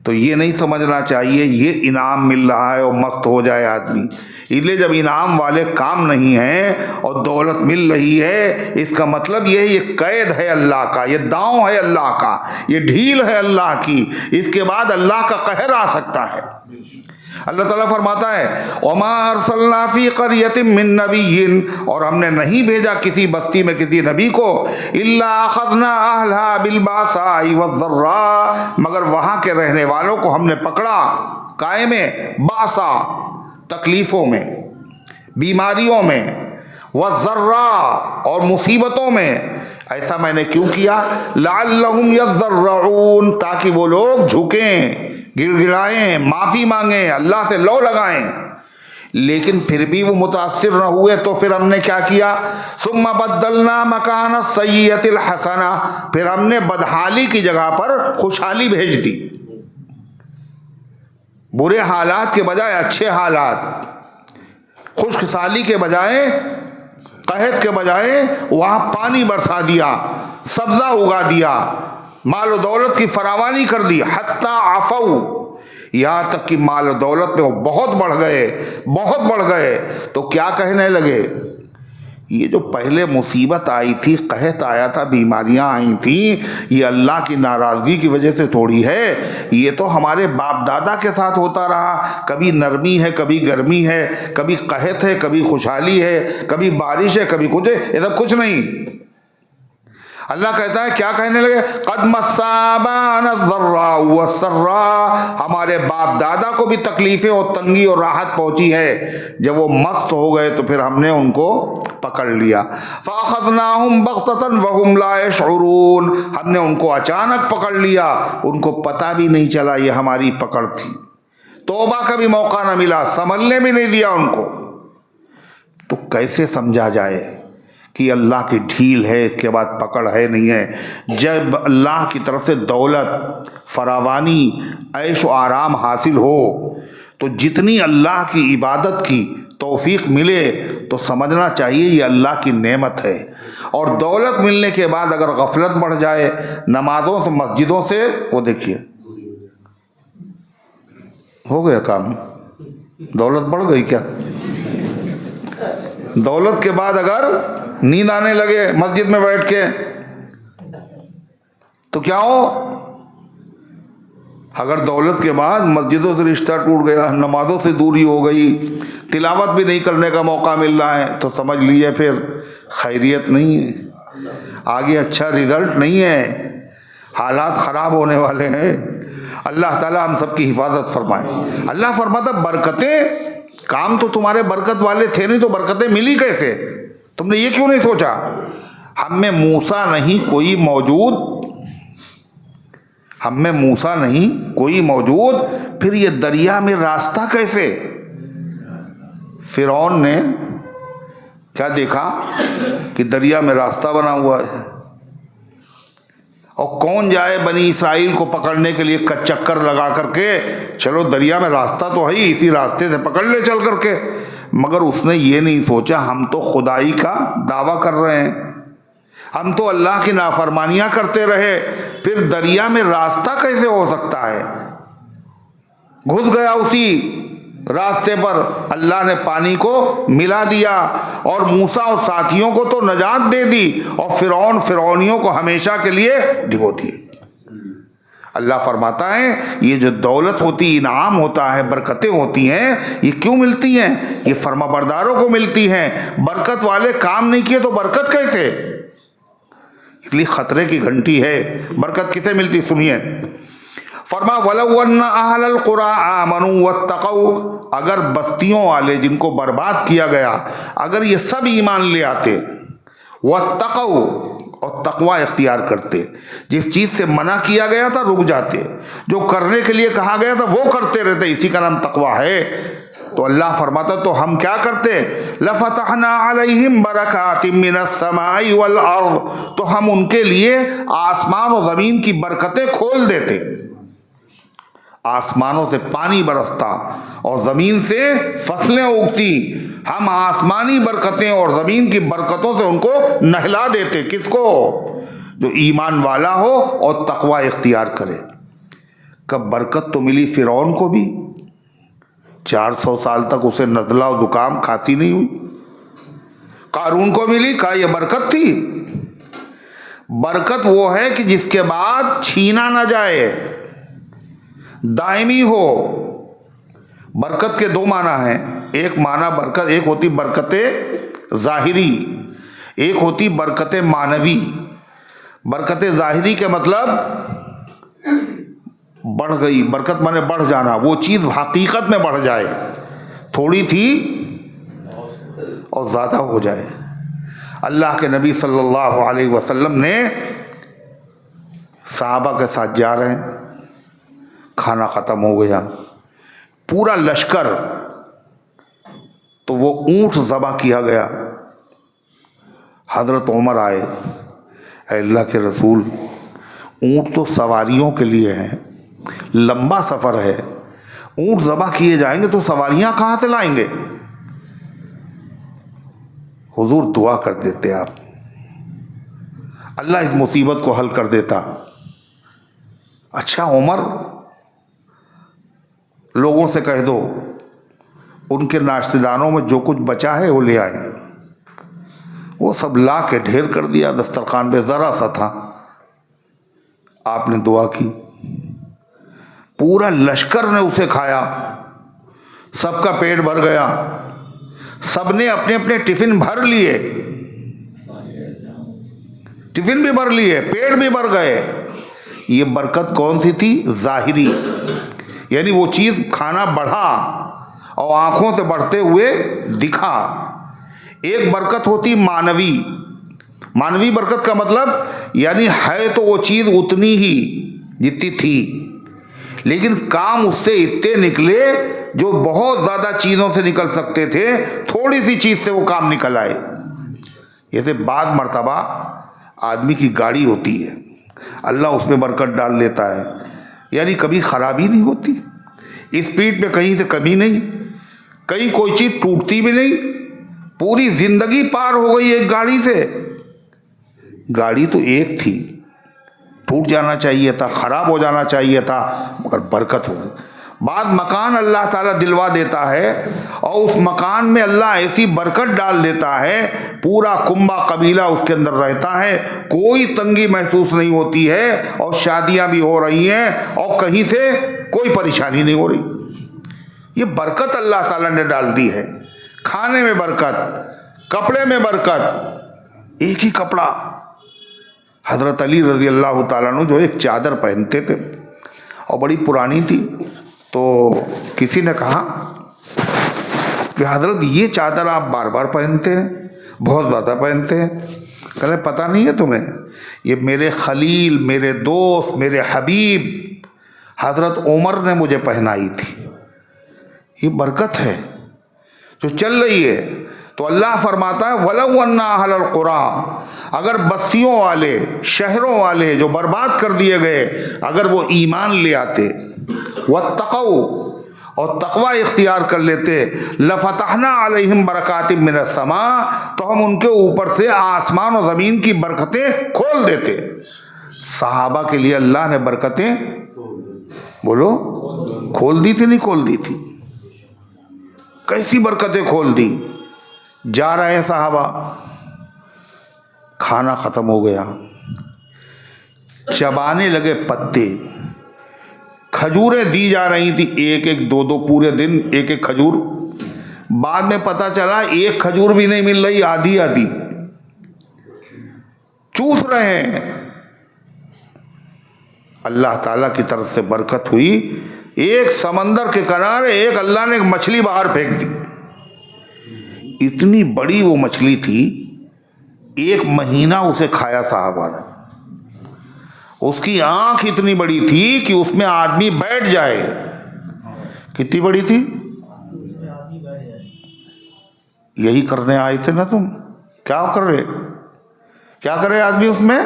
تو یہ نہیں سمجھنا چاہیے یہ انعام مل رہا ہے اور مست ہو جائے آدمی۔ اس لیے جب انعام والے کام نہیں ہیں اور دولت مل رہی ہے، اس کا مطلب یہ قید ہے اللہ کا، یہ داؤں ہے اللہ کا، یہ ڈھیل ہے اللہ کی، اس کے بعد اللہ کا قہر آ سکتا ہے۔ اللہ تعالیٰ فرماتا ہے، وَمَا أَرْسَلْنَا فِي قَرْيَةٍ مِّن نَّبِيٍّ، اور ہم نے نہیں بھیجا کسی بستی میں کسی نبی کو، إِلَّا أَخَذْنَا أَهْلَهَا بِالْبَأْسَاءِ وَالضَّرَّاءِ، مگر وہاں کے رہنے والوں کو ہم نے پکڑا کائے میں؟ باسا، تکلیفوں میں، بیماریوں میں، وَالضَّرَّاء، اور مصیبتوں میں۔ ایسا میں نے کیوں کیا؟ لَعَلَّهُمْ يَضَّرَّعُونَ، تاکہ وہ لوگ جھکیں، گڑ گڑائیں، معافی مانگیں، اللہ سے لو لگائیں۔ لیکن پھر بھی وہ متاثر نہ ہوئے تو پھر ہم نے کیا کیا؟ ثم بدلنا مکان السیئۃ الحسنہ، پھر ہم نے بدحالی کی جگہ پر خوشحالی بھیج دی۔ برے حالات کے بجائے اچھے حالات، خشک سالی کے بجائے، قحط کے بجائے وہاں پانی برسا دیا، سبزہ اگا دیا، مال و دولت کی فراوانی کر دی، حتی عفو، یہاں تک کہ مال و دولت میں وہ بہت بڑھ گئے تو کیا کہنے لگے؟ یہ جو پہلے مصیبت آئی تھی، قحط آیا تھا، بیماریاں آئی تھیں، یہ اللہ کی ناراضگی کی وجہ سے تھوڑی ہے، یہ تو ہمارے باپ دادا کے ساتھ ہوتا رہا، کبھی نرمی ہے، کبھی گرمی ہے، کبھی قحط ہے، کبھی خوشحالی ہے، کبھی بارش ہے، کبھی کچھ ہے، ادھر کچھ نہیں۔ اللہ کہتا ہے، کیا کہنے لگے؟ قد مس آباءنا الضراء والسراء، ہمارے باپ دادا کو بھی تکلیفیں اور تنگی اور راحت پہنچی ہے، جب وہ مست ہو گئے تو پھر ہم نے ان کو پکڑ لیا۔ فاخذناهم بغتة وهم لا يشعرون، ہم نے ان کو اچانک پکڑ لیا، ان کو پتہ بھی نہیں چلا یہ ہماری پکڑ تھی، توبہ کا بھی موقع نہ ملا، سنبھلنے بھی نہیں دیا ان کو۔ تو کیسے سمجھا جائے کہ اللہ کی ڈھیل ہے، اس کے بعد پکڑ ہے نہیں ہے؟ جب اللہ کی طرف سے دولت، فراوانی، عیش و آرام حاصل ہو تو جتنی اللہ کی عبادت کی توفیق ملے تو سمجھنا چاہیے یہ اللہ کی نعمت ہے۔ اور دولت ملنے کے بعد اگر غفلت بڑھ جائے نمازوں سے، مسجدوں سے، وہ دیکھیے ہو گیا کام، دولت بڑھ گئی کیا؟ دولت کے بعد اگر نیند آنے لگے مسجد میں بیٹھ کے تو کیا ہو؟ اگر دولت کے بعد مسجدوں سے رشتہ ٹوٹ گیا، نمازوں سے دوری ہو گئی، تلاوت بھی نہیں کرنے کا موقع مل رہا ہے، تو سمجھ لیجیے پھر خیریت نہیں ہے، آگے اچھا رزلٹ نہیں ہے، حالات خراب ہونے والے ہیں۔ اللہ تعالیٰ ہم سب کی حفاظت فرمائے۔ اللہ فرماتا برکتیں، کام تو تمہارے برکت والے تھے نہیں تو برکتیں ملی کیسے؟ تم نے یہ کیوں نہیں سوچا؟ ہم میں موسیٰ نہیں کوئی موجود، ہم میں موسیٰ نہیں کوئی موجود، پھر یہ دریا میں راستہ کیسے؟ فرعون نے کیا دیکھا کہ دریا میں راستہ بنا ہوا ہے، اور کون جائے بنی اسرائیل کو پکڑنے کے لیے چکر لگا کر کے، چلو دریا میں راستہ تو ہے ہی، اسی راستے سے پکڑ لے چل کر کے، مگر اس نے یہ نہیں سوچا ہم تو خدائی کا دعویٰ کر رہے ہیں، ہم تو اللہ کی نافرمانیاں کرتے رہے، پھر دریا میں راستہ کیسے ہو سکتا ہے؟ گھس گیا اسی راستے پر، اللہ نے پانی کو ملا دیا، اور موسیٰ اور ساتھیوں کو تو نجات دے دی، اور فرعونیوں کو ہمیشہ کے لیے ڈبو دیے۔ اللہ فرماتا ہے یہ جو دولت ہوتی، انعام ہوتا ہے، برکتیں ہوتی ہیں، یہ کیوں ملتی ہیں؟ یہ فرما برداروں کو ملتی ہیں۔ برکت والے کام نہیں کیے تو برکت کیسے؟ اس لیے خطرے کی گھنٹی ہے۔ برکت کسے ملتی؟ سنیے، فرما وَلَوْ أَنَّ أَهْلَ الْقُرَىٰ آمَنُوا وَاتَّقَوْا، اگر بستیوں والے جن کو برباد کیا گیا، اگر یہ سب ایمان لے آتے، وَاتَّقَوْا، اور تقوی اختیار کرتے، جس چیز سے منع کیا گیا تھا رک جاتے، جو کرنے کے لیے کہا گیا تھا وہ کرتے رہتے، اسی کا نام تقوی ہے، تو اللہ فرماتا تو ہم کیا کرتے؟ لَفَتَحْنَا عَلَيْهِمْ بَرَكَاتٍ مِّنَ السَّمَاءِ وَالْأَرْضِ، تو ہم ان کے لیے آسمان و زمین کی برکتیں کھول دیتے، آسمانوں سے پانی برستا اور زمین سے فصلیں اگتی، ہم آسمانی برکتیں اور زمین کی برکتوں سے ان کو نہلا دیتے۔ کس کو؟ جو ایمان والا ہو اور تقوی اختیار کرے۔ کب برکت تو ملی فرعون کو بھی، 400 سال تک اسے نزلہ و زکام کھانسی نہیں ہوئی۔ قارون کو ملی، کہا یہ برکت تھی۔ برکت وہ ہے کہ جس کے بعد چھینا نہ جائے، دائمی ہو۔ برکت کے دو معنی ہیں، ایک معنی برکت، ایک ہوتی برکت ظاہری، ایک ہوتی برکت معنوی۔ برکت ظاہری کے مطلب بڑھ گئی، برکت مانے بڑھ جانا، وہ چیز حقیقت میں بڑھ جائے، تھوڑی تھی اور زیادہ ہو جائے۔ اللہ کے نبی صلی اللہ علیہ وسلم نے صحابہ کے ساتھ جا رہے ہیں، کھانا ختم ہو گیا، پورا لشکر، تو وہ اونٹ ذبح کیا گیا۔ حضرت عمر آئے، اے اللہ کے رسول، اونٹ تو سواریوں کے لیے ہیں، لمبا سفر ہے، اونٹ ذبح کیے جائیں گے تو سواریاں کہاں سے لائیں گے؟ حضور دعا کر دیتے آپ، اللہ اس مصیبت کو حل کر دیتا۔ اچھا عمر، لوگوں سے کہہ دو ان کے ناشتے دانوں میں جو کچھ بچا ہے وہ لے آئیں۔ وہ سب لا کے ڈھیر کر دیا، دسترخوان پہ ذرا سا تھا، آپ نے دعا کی، پورا لشکر نے اسے کھایا، سب کا پیٹ بھر گیا، سب نے اپنے اپنے ٹفن بھر لیے، ٹفن بھی بھر لیے، پیٹ بھی بھر گئے۔ یہ برکت کون سی تھی؟ ظاہری، یعنی وہ چیز کھانا بڑھا اور آنکھوں سے بڑھتے ہوئے دکھا۔ ایک برکت ہوتی معنوی، معنوی برکت کا مطلب یعنی ہے تو وہ چیز اتنی ہی جتنی تھی، لیکن کام اس سے اتنے نکلے جو بہت زیادہ چیزوں سے نکل سکتے تھے، تھوڑی سی چیز سے وہ کام نکل آئے۔ جیسے بعض مرتبہ آدمی کی گاڑی ہوتی ہے، اللہ اس میں برکت ڈال دیتا ہے، یعنی کبھی خرابی نہیں ہوتی، اسپیڈ پہ کہیں سے کمی نہیں، کہیں کوئی چیز ٹوٹتی بھی نہیں، پوری زندگی پار ہو گئی ایک گاڑی سے۔ گاڑی تو ایک تھی، ٹوٹ جانا چاہیے تھا، خراب ہو جانا چاہیے تھا، مگر برکت ہو گئی۔ بعض مکان اللہ تعالیٰ دلوا دیتا ہے اور اس مکان میں اللہ ایسی برکت ڈال دیتا ہے، پورا کنبہ قبیلہ اس کے اندر رہتا ہے، کوئی تنگی محسوس نہیں ہوتی ہے، اور شادیاں بھی ہو رہی ہیں اور کہیں سے کوئی پریشانی نہیں ہو رہی۔ یہ برکت اللہ تعالیٰ نے ڈال دی ہے، کھانے میں برکت، کپڑے میں برکت۔ ایک ہی کپڑا حضرت علی رضی اللہ تعالیٰ عنہ جو ایک چادر پہنتے تھے اور بڑی پرانی تھی، تو کسی نے کہا کہ حضرت یہ چادر آپ بار بار پہنتے ہیں، بہت زیادہ پہنتے ہیں۔ کہنے پتہ نہیں ہے تمہیں، یہ میرے خلیل، میرے دوست، میرے حبیب حضرت عمر نے مجھے پہنائی تھی، یہ برکت ہے جو چل رہی ہے۔ تو اللہ فرماتا ہے وَلَوْ أَنَّ أَهْلَ الْقُرَىٰ، اگر بستیوں والے، شہروں والے جو برباد کر دیے گئے، اگر وہ ایمان لے آتے، وَاتَّقَوْا، اور تقوی اختیار کر لیتے، لَفَتَحْنَا عَلَيْهِمْ بَرَكَاتٍ مِّنَ السَّمَاءِ، تو ہم ان کے اوپر سے آسمان و زمین کی برکتیں کھول دیتے۔ صحابہ کے لیے اللہ نے برکتیں، بولو، کھول دی تھی نہیں کھول دی تھی؟ کیسی برکتیں کھول دی؟ جا رہے ہیں صحابہ، کھانا ختم ہو گیا، چبانے لگے پتے، کھجوریں دی جا رہی تھی، ایک ایک دو دو پورے دن ایک ایک کھجور، بعد میں پتا چلا ایک کھجور بھی نہیں مل رہی، آدھی آدھی چوس رہے ہیں۔ اللہ تعالیٰ کی طرف سے برکت ہوئی، ایک سمندر کے کنارے ایک اللہ نے ایک مچھلی باہر پھینک دی، اتنی بڑی وہ مچھلی تھی، ایک مہینہ اسے کھایا صحابہ نے، اس کی آنکھ اتنی بڑی تھی کہ اس میں آدمی بیٹھ جائے۔ کتنی بڑی تھی؟ یہی کرنے آئے تھے نا تم، کیا کر رہے، کیا کرے آدمی اس میں،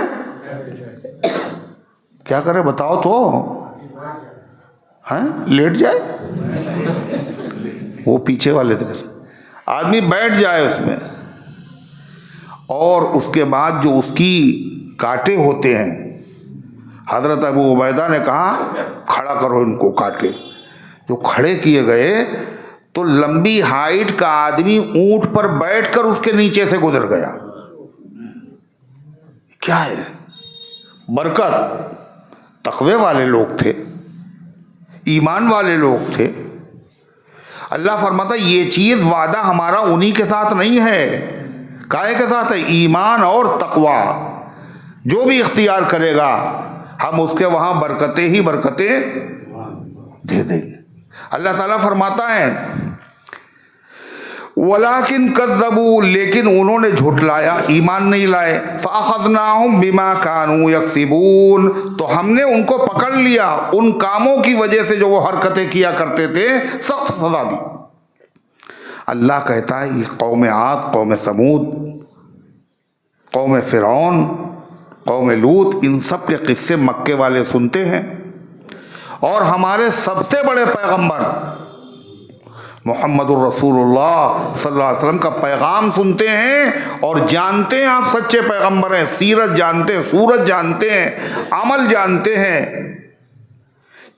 کیا کرے بتاؤ تو، لیٹ جائے، وہ پیچھے والے تھے، آدمی بیٹھ جائے اس میں، اور اس کے بعد جو اس کی کانٹے ہوتے ہیں، حضرت ابو عبیدہ نے کہا کھڑا کرو ان کو کانٹے، جو کھڑے کیے گئے تو لمبی ہائٹ کا آدمی اونٹ پر بیٹھ کر اس کے نیچے سے گزر گیا۔ کیا ہے برکت؟ تقوی والے لوگ تھے، ایمان والے لوگ تھے۔ اللہ فرماتا ہے یہ چیز وعدہ ہمارا انہی کے ساتھ نہیں ہے، کائے کے ساتھ ہے؟ ایمان اور تقوی، جو بھی اختیار کرے گا ہم اس کے وہاں برکتیں ہی برکتیں دے دیں گے۔ اللہ تعالیٰ فرماتا ہے وَلَٰكِن كَذَّبُوا، لیکن انہوں نے جھٹلایا، ایمان نہیں لائے، فَأَخَذْنَاهُمْ بِمَا كَانُوا يَكْسِبُونَ، تو ہم نے ان کو پکڑ لیا ان کاموں کی وجہ سے جو وہ حرکتیں کیا کرتے تھے، سخت سزا دی۔ اللہ کہتا ہے یہ قوم عاد، قوم سمود، قوم فرعون، قوم لوط، ان سب کے قصے مکے والے سنتے ہیں، اور ہمارے سب سے بڑے پیغمبر محمد الرسول اللہ صلی اللہ علیہ وسلم کا پیغام سنتے ہیں اور جانتے ہیں آپ سچے پیغمبر ہیں، سیرت جانتے ہیں، سورت جانتے ہیں، عمل جانتے ہیں،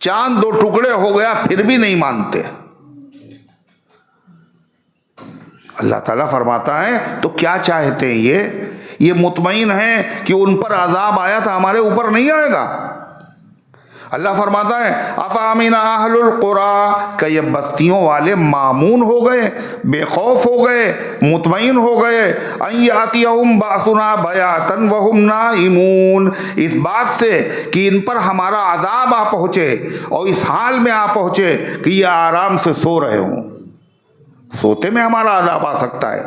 چاند دو ٹکڑے ہو گیا پھر بھی نہیں مانتے۔ اللہ تعالیٰ فرماتا ہے تو کیا چاہتے ہیں یہ مطمئن ہیں کہ ان پر عذاب آیا تھا، ہمارے اوپر نہیں آئے گا۔ اللہ فرماتا ہے افامن اہل القریٰ، کہ یہ بستیوں والے مامون ہو گئے، بے خوف ہو گئے، مطمئن ہو گئے، ان یاتیہم باسنا بیاتا وہم نائمون، اس بات سے کہ ان پر ہمارا عذاب آ پہنچے اور اس حال میں آ پہنچے کہ یہ آرام سے سو رہے ہوں، سوتے میں ہمارا عذاب آ سکتا ہے۔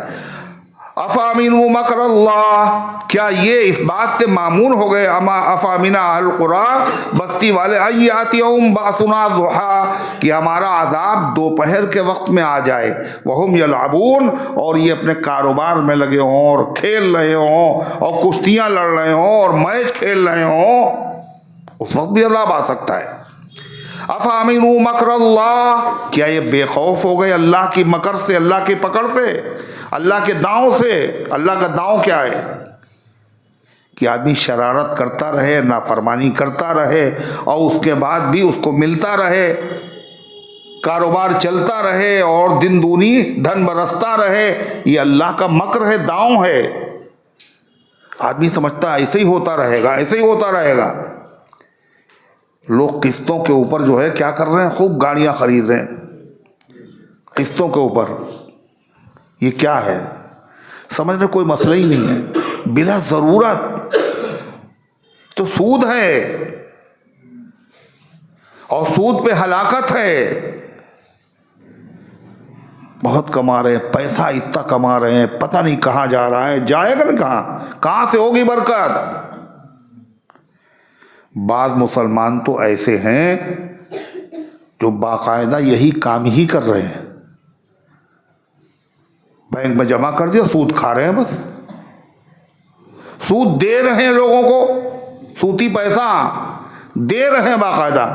افامنوا مکر اللہ، کیا یہ اس بات سے مامون ہو گئے، اما افامن اہل القریٰ، بستی والے، ان یاتیہم باسنا ضحیٰ، کہ ہمارا عذاب دوپہر کے وقت میں آ جائے، وہم یلعبون، اور یہ اپنے کاروبار میں لگے ہوں اور کھیل رہے ہوں اور کشتیاں لڑ رہے ہوں اور میچ کھیل رہے ہوں، اس وقت بھی عذاب آ سکتا ہے۔ افامنوا مکر اللہ، کیا یہ بے خوف ہو گئے اللہ کی مکر سے، اللہ کی پکڑ سے، اللہ کے داؤں سے؟ اللہ کا داؤں کیا ہے؟ کہ آدمی شرارت کرتا رہے، نافرمانی کرتا رہے اور اس کے بعد بھی اس کو ملتا رہے، کاروبار چلتا رہے اور دن دونی دھن برستا رہے، یہ اللہ کا مکر ہے، داؤں ہے۔ آدمی سمجھتا ہے ایسے ہی ہوتا رہے گا، ایسے ہی ہوتا رہے گا۔ لوگ قسطوں کے اوپر جو ہے کیا کر رہے ہیں، خوب گاڑیاں خرید رہے ہیں قسطوں کے اوپر۔ یہ کیا ہے؟ سمجھنے کوئی مسئلہ ہی نہیں ہے، بلا ضرورت تو سود ہے، اور سود پہ ہلاکت ہے۔ بہت کما رہے ہیں، پیسہ اتنا کما رہے ہیں، پتہ نہیں کہاں جا رہا ہے، جائے گا نا کہاں سے ہوگی برکت۔ بعض مسلمان تو ایسے ہیں جو باقاعدہ یہی کام ہی کر رہے ہیں، بینک میں جمع کر دیا، سود کھا رہے ہیں، بس سود دے رہے ہیں لوگوں کو، سودی پیسہ دے رہے ہیں، باقاعدہ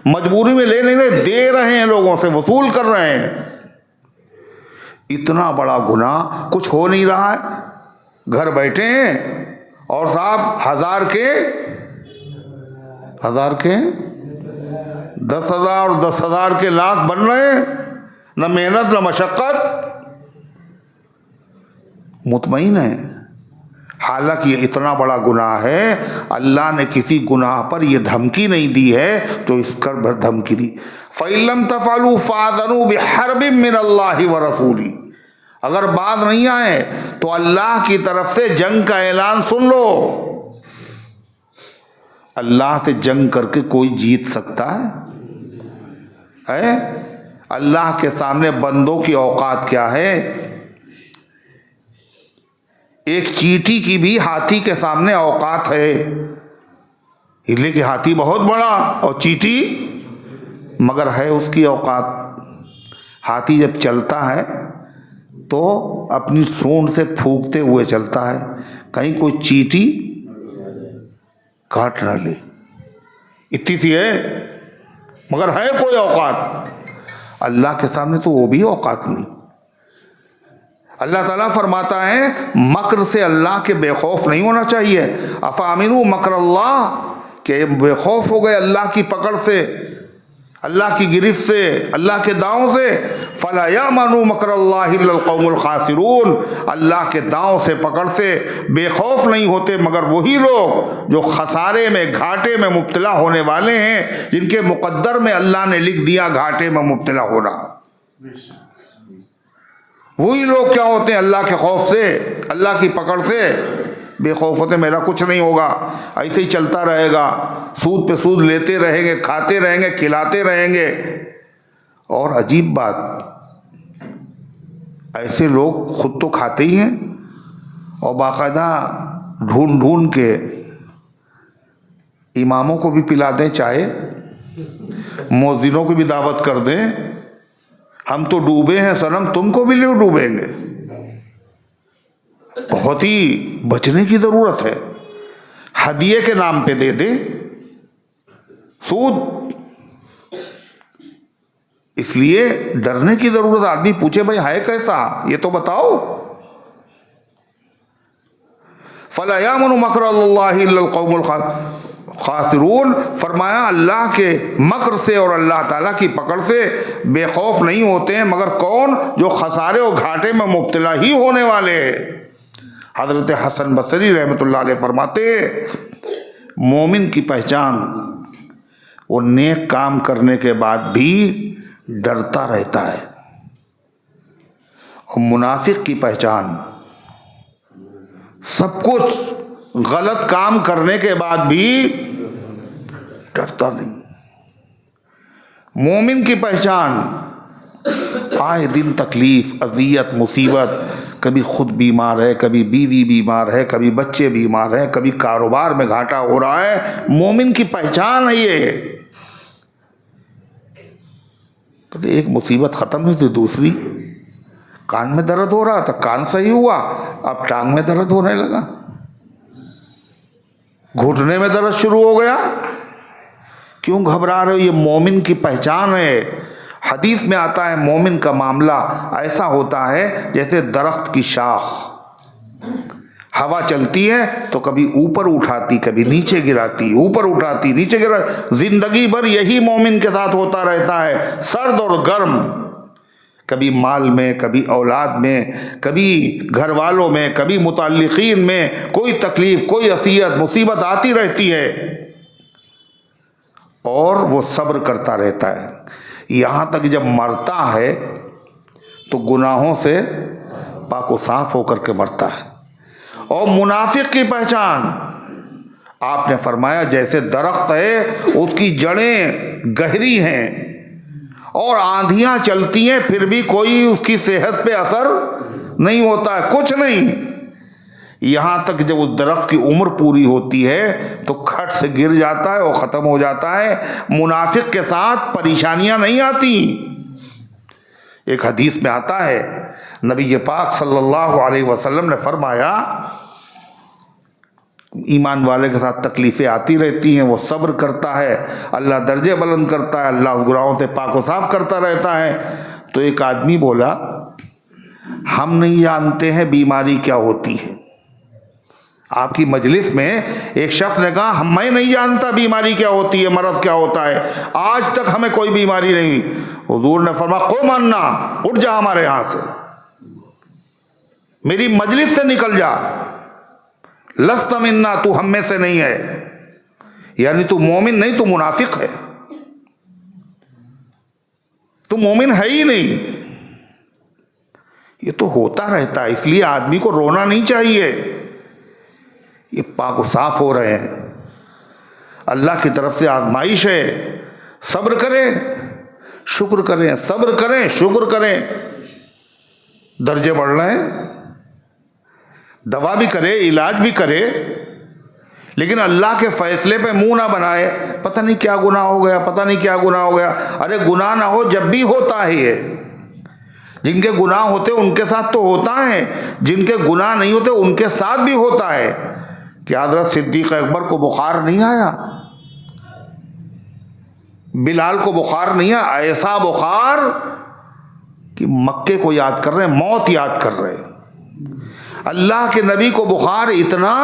مجبوری میں لے نہیں رہے، دے رہے ہیں، لوگوں سے وصول کر رہے ہیں۔ اتنا بڑا گناہ، کچھ ہو نہیں رہا ہے، گھر بیٹھے ہیں اور صاحب ہزار کے 10,000 اور 10,000 کے لاکھ بن رہے ہیں، نہ محنت نہ مشقت، مطمئن ہے۔ حالانکہ یہ اتنا بڑا گناہ ہے، اللہ نے کسی گناہ پر یہ دھمکی نہیں دی ہے تو اس پر دھمکی دی، فَإِن لَّمْ تَفْعَلُوا فَأْذَنُوا بِحَرْبٍ مِّنَ اللَّهِ وَرَسُولِهِ۔ اگر باز نہیں آئے تو اللہ کی طرف سے جنگ کا اعلان سن لو۔ اللہ سے جنگ کر کے کوئی جیت سکتا ہے؟ اللہ کے سامنے بندوں کی اوقات کیا ہے؟ ایک چیٹی کی بھی ہاتھی کے سامنے اوقات ہے، لیکن ہاتھی بہت بڑا اور چیٹی مگر ہے اس کی اوقات۔ ہاتھی جب چلتا ہے تو اپنی سونڈ سے پھونکتے ہوئے چلتا ہے، کہیں کوئی چیٹی کاٹ نہ لے، اتنی سی ہے مگر ہے کوئی اوقات۔ اللہ کے سامنے تو وہ بھی اوقات نہیں۔ اللہ تعالیٰ فرماتا ہے مکر سے اللہ کے بے خوف نہیں ہونا چاہیے۔ افامنوا مکر اللہ، کہ بے خوف ہو گئے اللہ کی پکڑ سے، اللہ کی گرفت سے، اللہ کے داؤں سے۔ فلا یامنوا مکر اللہ الا القوم الخاسرون، اللہ کے داؤں سے، پکڑ سے بے خوف نہیں ہوتے مگر وہی لوگ جو خسارے میں، گھاٹے میں مبتلا ہونے والے ہیں، جن کے مقدر میں اللہ نے لکھ دیا گھاٹے میں مبتلا ہونا۔ وہی لوگ کیا ہوتے ہیں، اللہ کے خوف سے، اللہ کی پکڑ سے بے خوف ہوتے، میرا کچھ نہیں ہوگا، ایسے ہی چلتا رہے گا، سود پہ سود لیتے رہیں گے، کھاتے رہیں گے، کھلاتے رہیں گے۔ اور عجیب بات، ایسے لوگ خود تو کھاتے ہی ہیں اور باقاعدہ ڈھونڈ ڈھونڈ کے اماموں کو بھی پلا دیں چائے، مؤذنوں کو بھی دعوت کر دیں، ہم تو ڈوبے ہیں صنم، تم کو بھی لے ڈوبیں گے۔ بہت ہی بچنے کی ضرورت ہے۔ ہدیے کے نام پہ دے دے سود، اس لیے ڈرنے کی ضرورت۔ آدمی پوچھے بھائی ہے کیسا، یہ تو بتاؤ۔ فَلَا يَأْمَنُ مَكْرَ اللَّهِ إِلَّا الْقَوْمُ الْخَاسِرُونَ، فرمایا اللہ کے مکر سے اور اللہ تعالیٰ کی پکڑ سے بے خوف نہیں ہوتے ہیں مگر کون؟ جو خسارے اور گھاٹے میں مبتلا ہی ہونے والے۔ حضرت حسن بصری رحمۃ اللہ علیہ فرماتے مومن کی پہچان وہ نیک کام کرنے کے بعد بھی ڈرتا رہتا ہے، اور منافق کی پہچان سب کچھ غلط کام کرنے کے بعد بھی ڈرتا نہیں۔ مومن کی پہچان آئے دن تکلیف، اذیت، مصیبت، کبھی خود بیمار ہے، کبھی بیوی بیمار ہے، کبھی بچے بیمار ہیں، کبھی کاروبار میں گھاٹا ہو رہا ہے۔ مومن کی پہچان ہے یہ۔ کہتے ایک مصیبت ختم نہیں تھی، دوسری کان میں درد ہو رہا تھا، کان صحیح ہوا، اب ٹانگ میں درد ہونے لگا، گھٹنے میں درد شروع ہو گیا۔ کیوں گھبرا رہے ہو؟ یہ مومن کی پہچان ہے۔ حدیث میں آتا ہے مومن کا معاملہ ایسا ہوتا ہے جیسے درخت کی شاخ، ہوا چلتی ہے تو کبھی اوپر اٹھاتی کبھی نیچے گراتی، اوپر اٹھاتی نیچے گراتی، زندگی بھر یہی مومن کے ساتھ ہوتا رہتا ہے، سرد اور گرم، کبھی مال میں، کبھی اولاد میں، کبھی گھر والوں میں، کبھی متعلقین میں، کوئی تکلیف کوئی اذیت مصیبت آتی رہتی ہے، اور وہ صبر کرتا رہتا ہے، یہاں تک جب مرتا ہے تو گناہوں سے پاک و صاف ہو کر کے مرتا ہے۔ اور منافق کی پہچان آپ نے فرمایا جیسے درخت ہے اس کی جڑیں گہری ہیں اور آندھیاں چلتی ہیں پھر بھی کوئی اس کی صحت پہ اثر نہیں ہوتا ہے، کچھ نہیں، یہاں تک جب اس درخت کی عمر پوری ہوتی ہے تو کھٹ سے گر جاتا ہے اور ختم ہو جاتا ہے۔ منافق کے ساتھ پریشانیاں نہیں آتی۔ ایک حدیث میں آتا ہے نبی پاک صلی اللہ علیہ وسلم نے فرمایا ایمان والے کے ساتھ تکلیفیں آتی رہتی ہیں، وہ صبر کرتا ہے، اللہ درجے بلند کرتا ہے، اللہ اس گناہوں سے پاک و صاف کرتا رہتا ہے۔ تو ایک آدمی بولا ہم نہیں جانتے ہیں بیماری کیا ہوتی ہے۔ آپ کی مجلس میں ایک شخص نے کہا میں نہیں جانتا بیماری کیا ہوتی ہے، مرض کیا ہوتا ہے، آج تک ہمیں کوئی بیماری نہیں ہوئی۔ حضور نے فرمایا قم عنا، اٹھ جا ہمارے یہاں سے، میری مجلس سے نکل جا، لست منا، تو ہم میں سے نہیں ہے، یعنی تو مومن نہیں، تو منافق ہے، تو مومن ہے ہی نہیں۔ یہ تو ہوتا رہتا ہے، اس لیے آدمی کو رونا نہیں چاہیے، یہ پاک و صاف ہو رہے ہیں، اللہ کی طرف سے آزمائش ہے، صبر کریں شکر کریں، صبر کریں شکر کریں، درجے بڑھ رہے ہیں، دوا بھی کرے علاج بھی کرے، لیکن اللہ کے فیصلے پہ منہ نہ بنائے، پتہ نہیں کیا گناہ ہو گیا، پتہ نہیں کیا گناہ ہو گیا۔ ارے گناہ نہ ہو جب بھی ہوتا ہے، یہ جن کے گناہ ہوتے ان کے ساتھ تو ہوتا ہے، جن کے گناہ نہیں ہوتے ان کے ساتھ بھی ہوتا ہے۔ کہ حضرت صدیق اکبر کو بخار نہیں آیا، بلال کو بخار نہیں آیا، ایسا بخار کہ مکے کو یاد کر رہے ہیں، موت یاد کر رہے ہیں۔ اللہ کے نبی کو بخار اتنا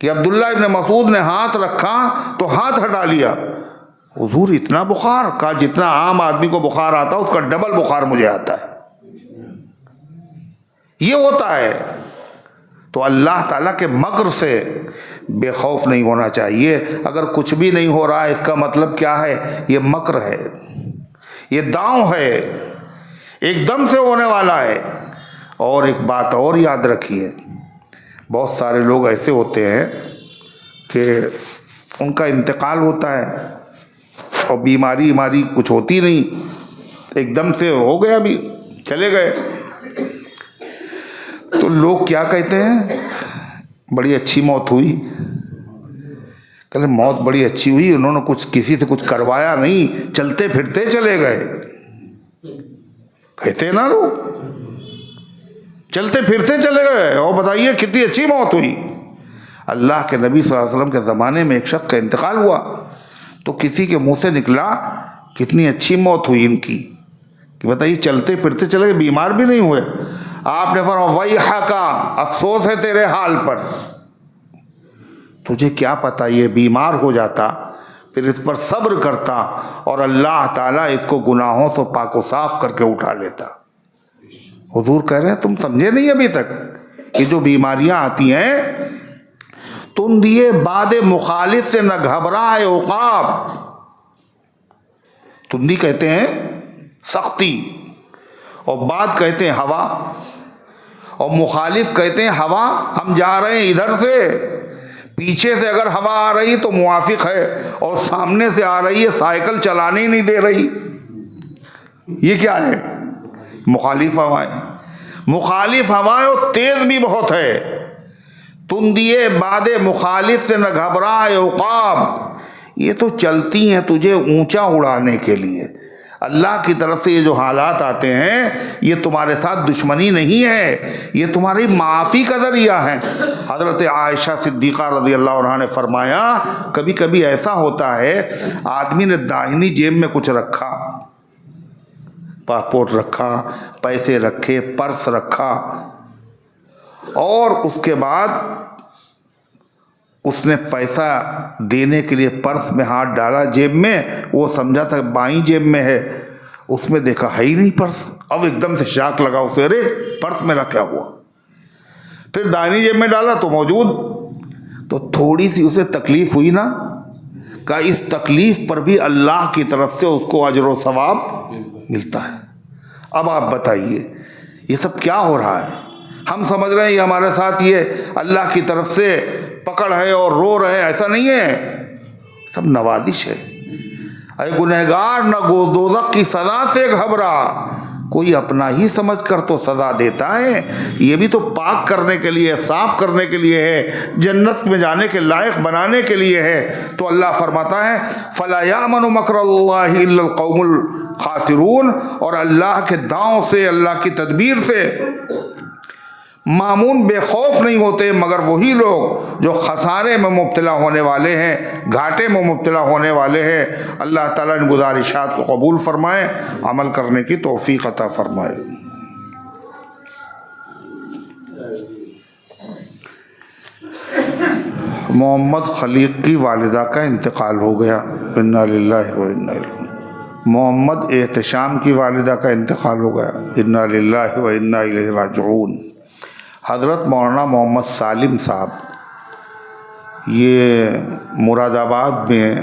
کہ عبداللہ ابن مسعود نے ہاتھ رکھا تو ہاتھ ہٹا لیا، حضور اتنا بخار؟ کہا جتنا عام آدمی کو بخار آتا اس کا ڈبل بخار مجھے آتا ہے۔ یہ ہوتا ہے، تو اللہ تعالیٰ کے مکر سے بے خوف نہیں ہونا چاہیے۔ اگر کچھ بھی نہیں ہو رہا ہے اس کا مطلب کیا ہے؟ یہ مکر ہے، یہ داؤں ہے، ایک دم سے ہونے والا ہے۔ اور ایک بات اور یاد رکھیے، بہت سارے لوگ ایسے ہوتے ہیں کہ ان کا انتقال ہوتا ہے اور بیماری کچھ ہوتی نہیں، ایک دم سے ہو گیا، بھی چلے گئے، تو لوگ کیا کہتے ہیں؟ بڑی اچھی موت ہوئی۔ کہتے موت بڑی اچھی ہوئی، انہوں نے کسی سے کچھ کروایا نہیں، چلتے پھرتے چلے گئے، کہتے ہیں نا لوگ، چلتے پھرتے چلے گئے، اور بتائیے کتنی اچھی موت ہوئی۔ اللہ کے نبی صلی اللہ علیہ وسلم کے زمانے میں ایک شخص کا انتقال ہوا تو کسی کے منہ سے نکلا کتنی اچھی موت ہوئی ان کی، کہ بتائیے چلتے پھرتے چلے گئے، بیمار بھی نہیں ہوئے۔ آپ نے فرمایا ویحکا، افسوس ہے تیرے حال پر، تجھے کیا پتا یہ بیمار ہو جاتا پھر اس پر صبر کرتا اور اللہ تعالیٰ اس کو گناہوں سے پاک و صاف کر کے اٹھا لیتا۔ حضور کہہ رہے ہیں تم سمجھے نہیں ابھی تک کہ جو بیماریاں آتی ہیں، تم دیے باد مخالف سے نہ گھبرائے عقاب، تندی کہتے ہیں سختی، اور باد کہتے ہیں ہوا، اور مخالف کہتے ہیں ہوا ہم جا رہے ہیں ادھر سے، پیچھے سے اگر ہوا آ رہی تو موافق ہے، اور سامنے سے آ رہی ہے سائیکل چلانے ہی نہیں دے رہی، یہ کیا ہے؟ مخالف ہوائیں، مخالف ہوائیں اور تیز بھی بہت ہے۔ تندیے باد مخالف سے نہ گھبرائے عقاب، یہ تو چلتی ہیں تجھے اونچا اڑانے کے لیے۔ اللہ کی طرف سے یہ جو حالات آتے ہیں یہ تمہارے ساتھ دشمنی نہیں ہے، یہ تمہاری معافی کا ذریعہ ہے۔ حضرت عائشہ صدیقہ رضی اللہ عنہا نے فرمایا کبھی کبھی ایسا ہوتا ہے آدمی نے داہنی جیب میں کچھ رکھا، پاسپورٹ رکھا، پیسے رکھے، پرس رکھا، اور اس کے بعد اس نے پیسہ دینے کے لیے پرس میں ہاتھ ڈالا جیب میں، وہ سمجھا تھا بائیں جیب میں ہے، اس میں دیکھا ہے ہی نہیں پرس، اب ایک دم سے شاک لگا اسے، ارے پرس میرا کیا ہوا؟ پھر دائیں جیب میں ڈالا تو موجود، تو تھوڑی سی اسے تکلیف ہوئی نا، کہ اس تکلیف پر بھی اللہ کی طرف سے اس کو اجر و ثواب ملتا ہے۔ اب آپ بتائیے یہ سب کیا ہو رہا ہے؟ ہم سمجھ رہے ہیں یہ ہمارے ساتھ یہ اللہ کی طرف سے پکڑ ہے اور رو رہے، ایسا نہیں ہے، سب نوازش ہے۔ اے گنہگار نہ گو دوزخ کی سزا سے گھبرا، کوئی اپنا ہی سمجھ کر تو سزا دیتا ہے، یہ بھی تو پاک کرنے کے لیے، صاف کرنے کے لیے ہے، جنت میں جانے کے لائق بنانے کے لیے ہے۔ تو اللہ فرماتا ہے فَلَا يَأْمَنُ مَكْرَ اللَّهِ إِلَّا الْقَوْمُ الْخَاسِرُونَ، اور اللہ کے داؤں سے، اللہ کی تدبیر سے مامون بے خوف نہیں ہوتے مگر وہی لوگ جو خسارے میں مبتلا ہونے والے ہیں، گھاٹے میں مبتلا ہونے والے ہیں۔ اللہ تعالیٰ ان گزارشات کو قبول فرمائے، عمل کرنے کی توفیق عطا فرمائے۔ محمد خلیق کی والدہ کا انتقال ہو گیا، انا للہ و انا الیہ۔ محمد احتشام کی والدہ کا انتقال ہو گیا، انا للہ و انا الیہ راجعون۔ حضرت مولانا محمد سالم صاحب، یہ مراد آباد میں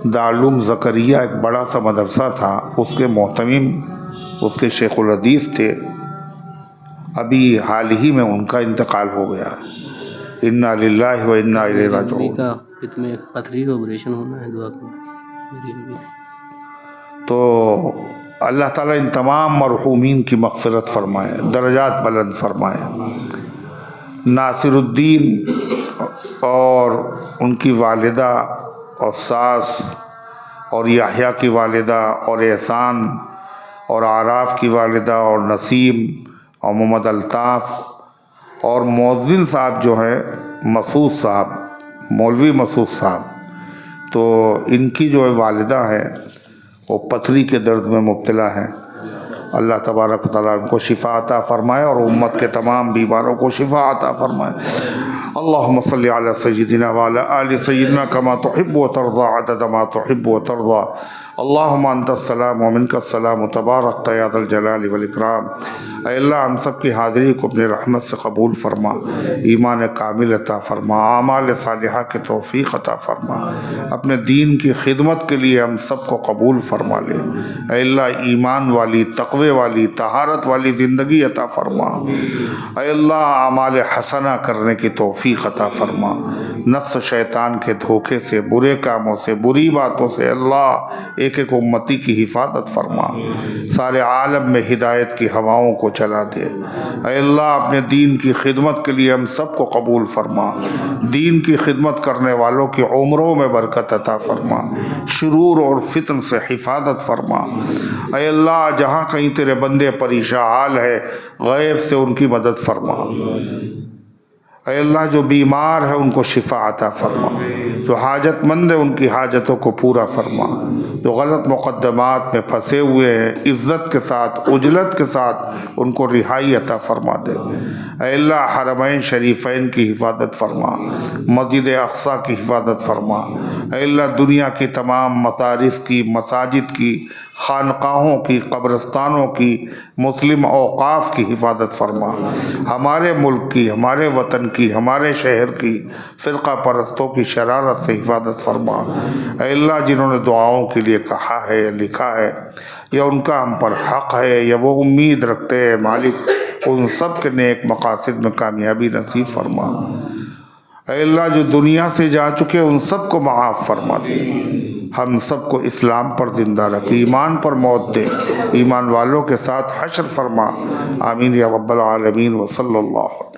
دارالعلوم زکریا ایک بڑا سا مدرسہ تھا، اس کے محتمم اس کے شیخ الحدیث تھے، ابھی حال ہی میں ان کا انتقال ہو گیا، انا للہ و انا الیہ راجعون۔ کتنے پتھری کا آپریشن ہونا ہے، دعا کرو میری امی۔ تو اللہ تعالیٰ ان تمام مرحومین کی مغفرت فرمائے، درجات بلند فرمائے۔ ناصر الدین اور ان کی والدہ اور ساس، اور یحییٰ کی والدہ، اور احسان اور عراف کی والدہ، اور نسیم اور محمد الطاف، اور مؤذن صاحب جو ہے مسعود صاحب، مولوی مسعود صاحب، تو ان کی جو والدہ ہے وہ پتھری کے درد میں مبتلا ہیں۔ اللہ تبارک و تعالیٰ ان کو شفا عطا فرمائے اور امت کے تمام بیماروں کو شفا عطا فرمائے۔ اللہم صلی علی سیدنا وعلی آل سیدنا کما تحب و ترضى عدد ما تحب و ترضى۔ اللہم انت السلام و منک السلام تبارک یا ذا الجلال والاکرام۔ اے اللہ ہم سب کی حاضری کو اپنے رحمت سے قبول فرما، ایمان کامل عطا فرما، اعمال صالحہ کے توفیق عطا فرما، اپنے دین کی خدمت کے لیے ہم سب کو قبول فرما لے۔ اے اللہ ایمان والی، تقوی والی، طہارت والی زندگی عطا فرما۔ اے اللہ اعمال حسنہ کرنے کی توفیق عطا فرما، نفس شیطان کے دھوکے سے، برے کاموں سے، بری باتوں سے اللہ ایک ایک امتی کی حفاظت فرما، سارے عالم میں ہدایت کی ہواؤں کو چلا دے۔ اے اللہ اپنے دین کی خدمت کے لیے ہم سب کو قبول فرما، دین کی خدمت کرنے والوں کی عمروں میں برکت عطا فرما، شرور اور فتن سے حفاظت فرما۔ اے اللہ جہاں کہیں تیرے بندے پریشان حال ہے، غیب سے ان کی مدد فرما۔ اے اللہ جو بیمار ہے ان کو شفا عطا فرما، جو حاجت مند ہے ان کی حاجتوں کو پورا فرما، جو غلط مقدمات میں پھنسے ہوئے ہیں عزت کے ساتھ، عجلت کے ساتھ ان کو رہائی عطا فرما دے۔ اے اللہ حرمین شریفین کی حفاظت فرما، مسجد اقصیٰ کی حفاظت فرما۔ اے اللہ دنیا کی تمام مدارس کی، مساجد کی، خانقاہوں کی، قبرستانوں کی، مسلم اوقاف کی حفاظت فرما، ہمارے ملک کی، ہمارے وطن کی، ہمارے شہر کی فرقہ پرستوں کی شرارت سے حفاظت فرما۔ اے اللہ جنہوں نے دعاؤں کے لیے کہا ہے یا لکھا ہے، یا ان کا ہم پر حق ہے یا وہ امید رکھتے ہیں مالک، ان سب کے نیک مقاصد میں کامیابی نصیب فرما۔ اے اللہ جو دنیا سے جا چکے ان سب کو معاف فرما دے، ہم سب کو اسلام پر زندہ رکھ، ایمان پر موت دے، ایمان والوں کے ساتھ حشر فرما، آمین یا رب العالمین، وصلی اللہ علیہ۔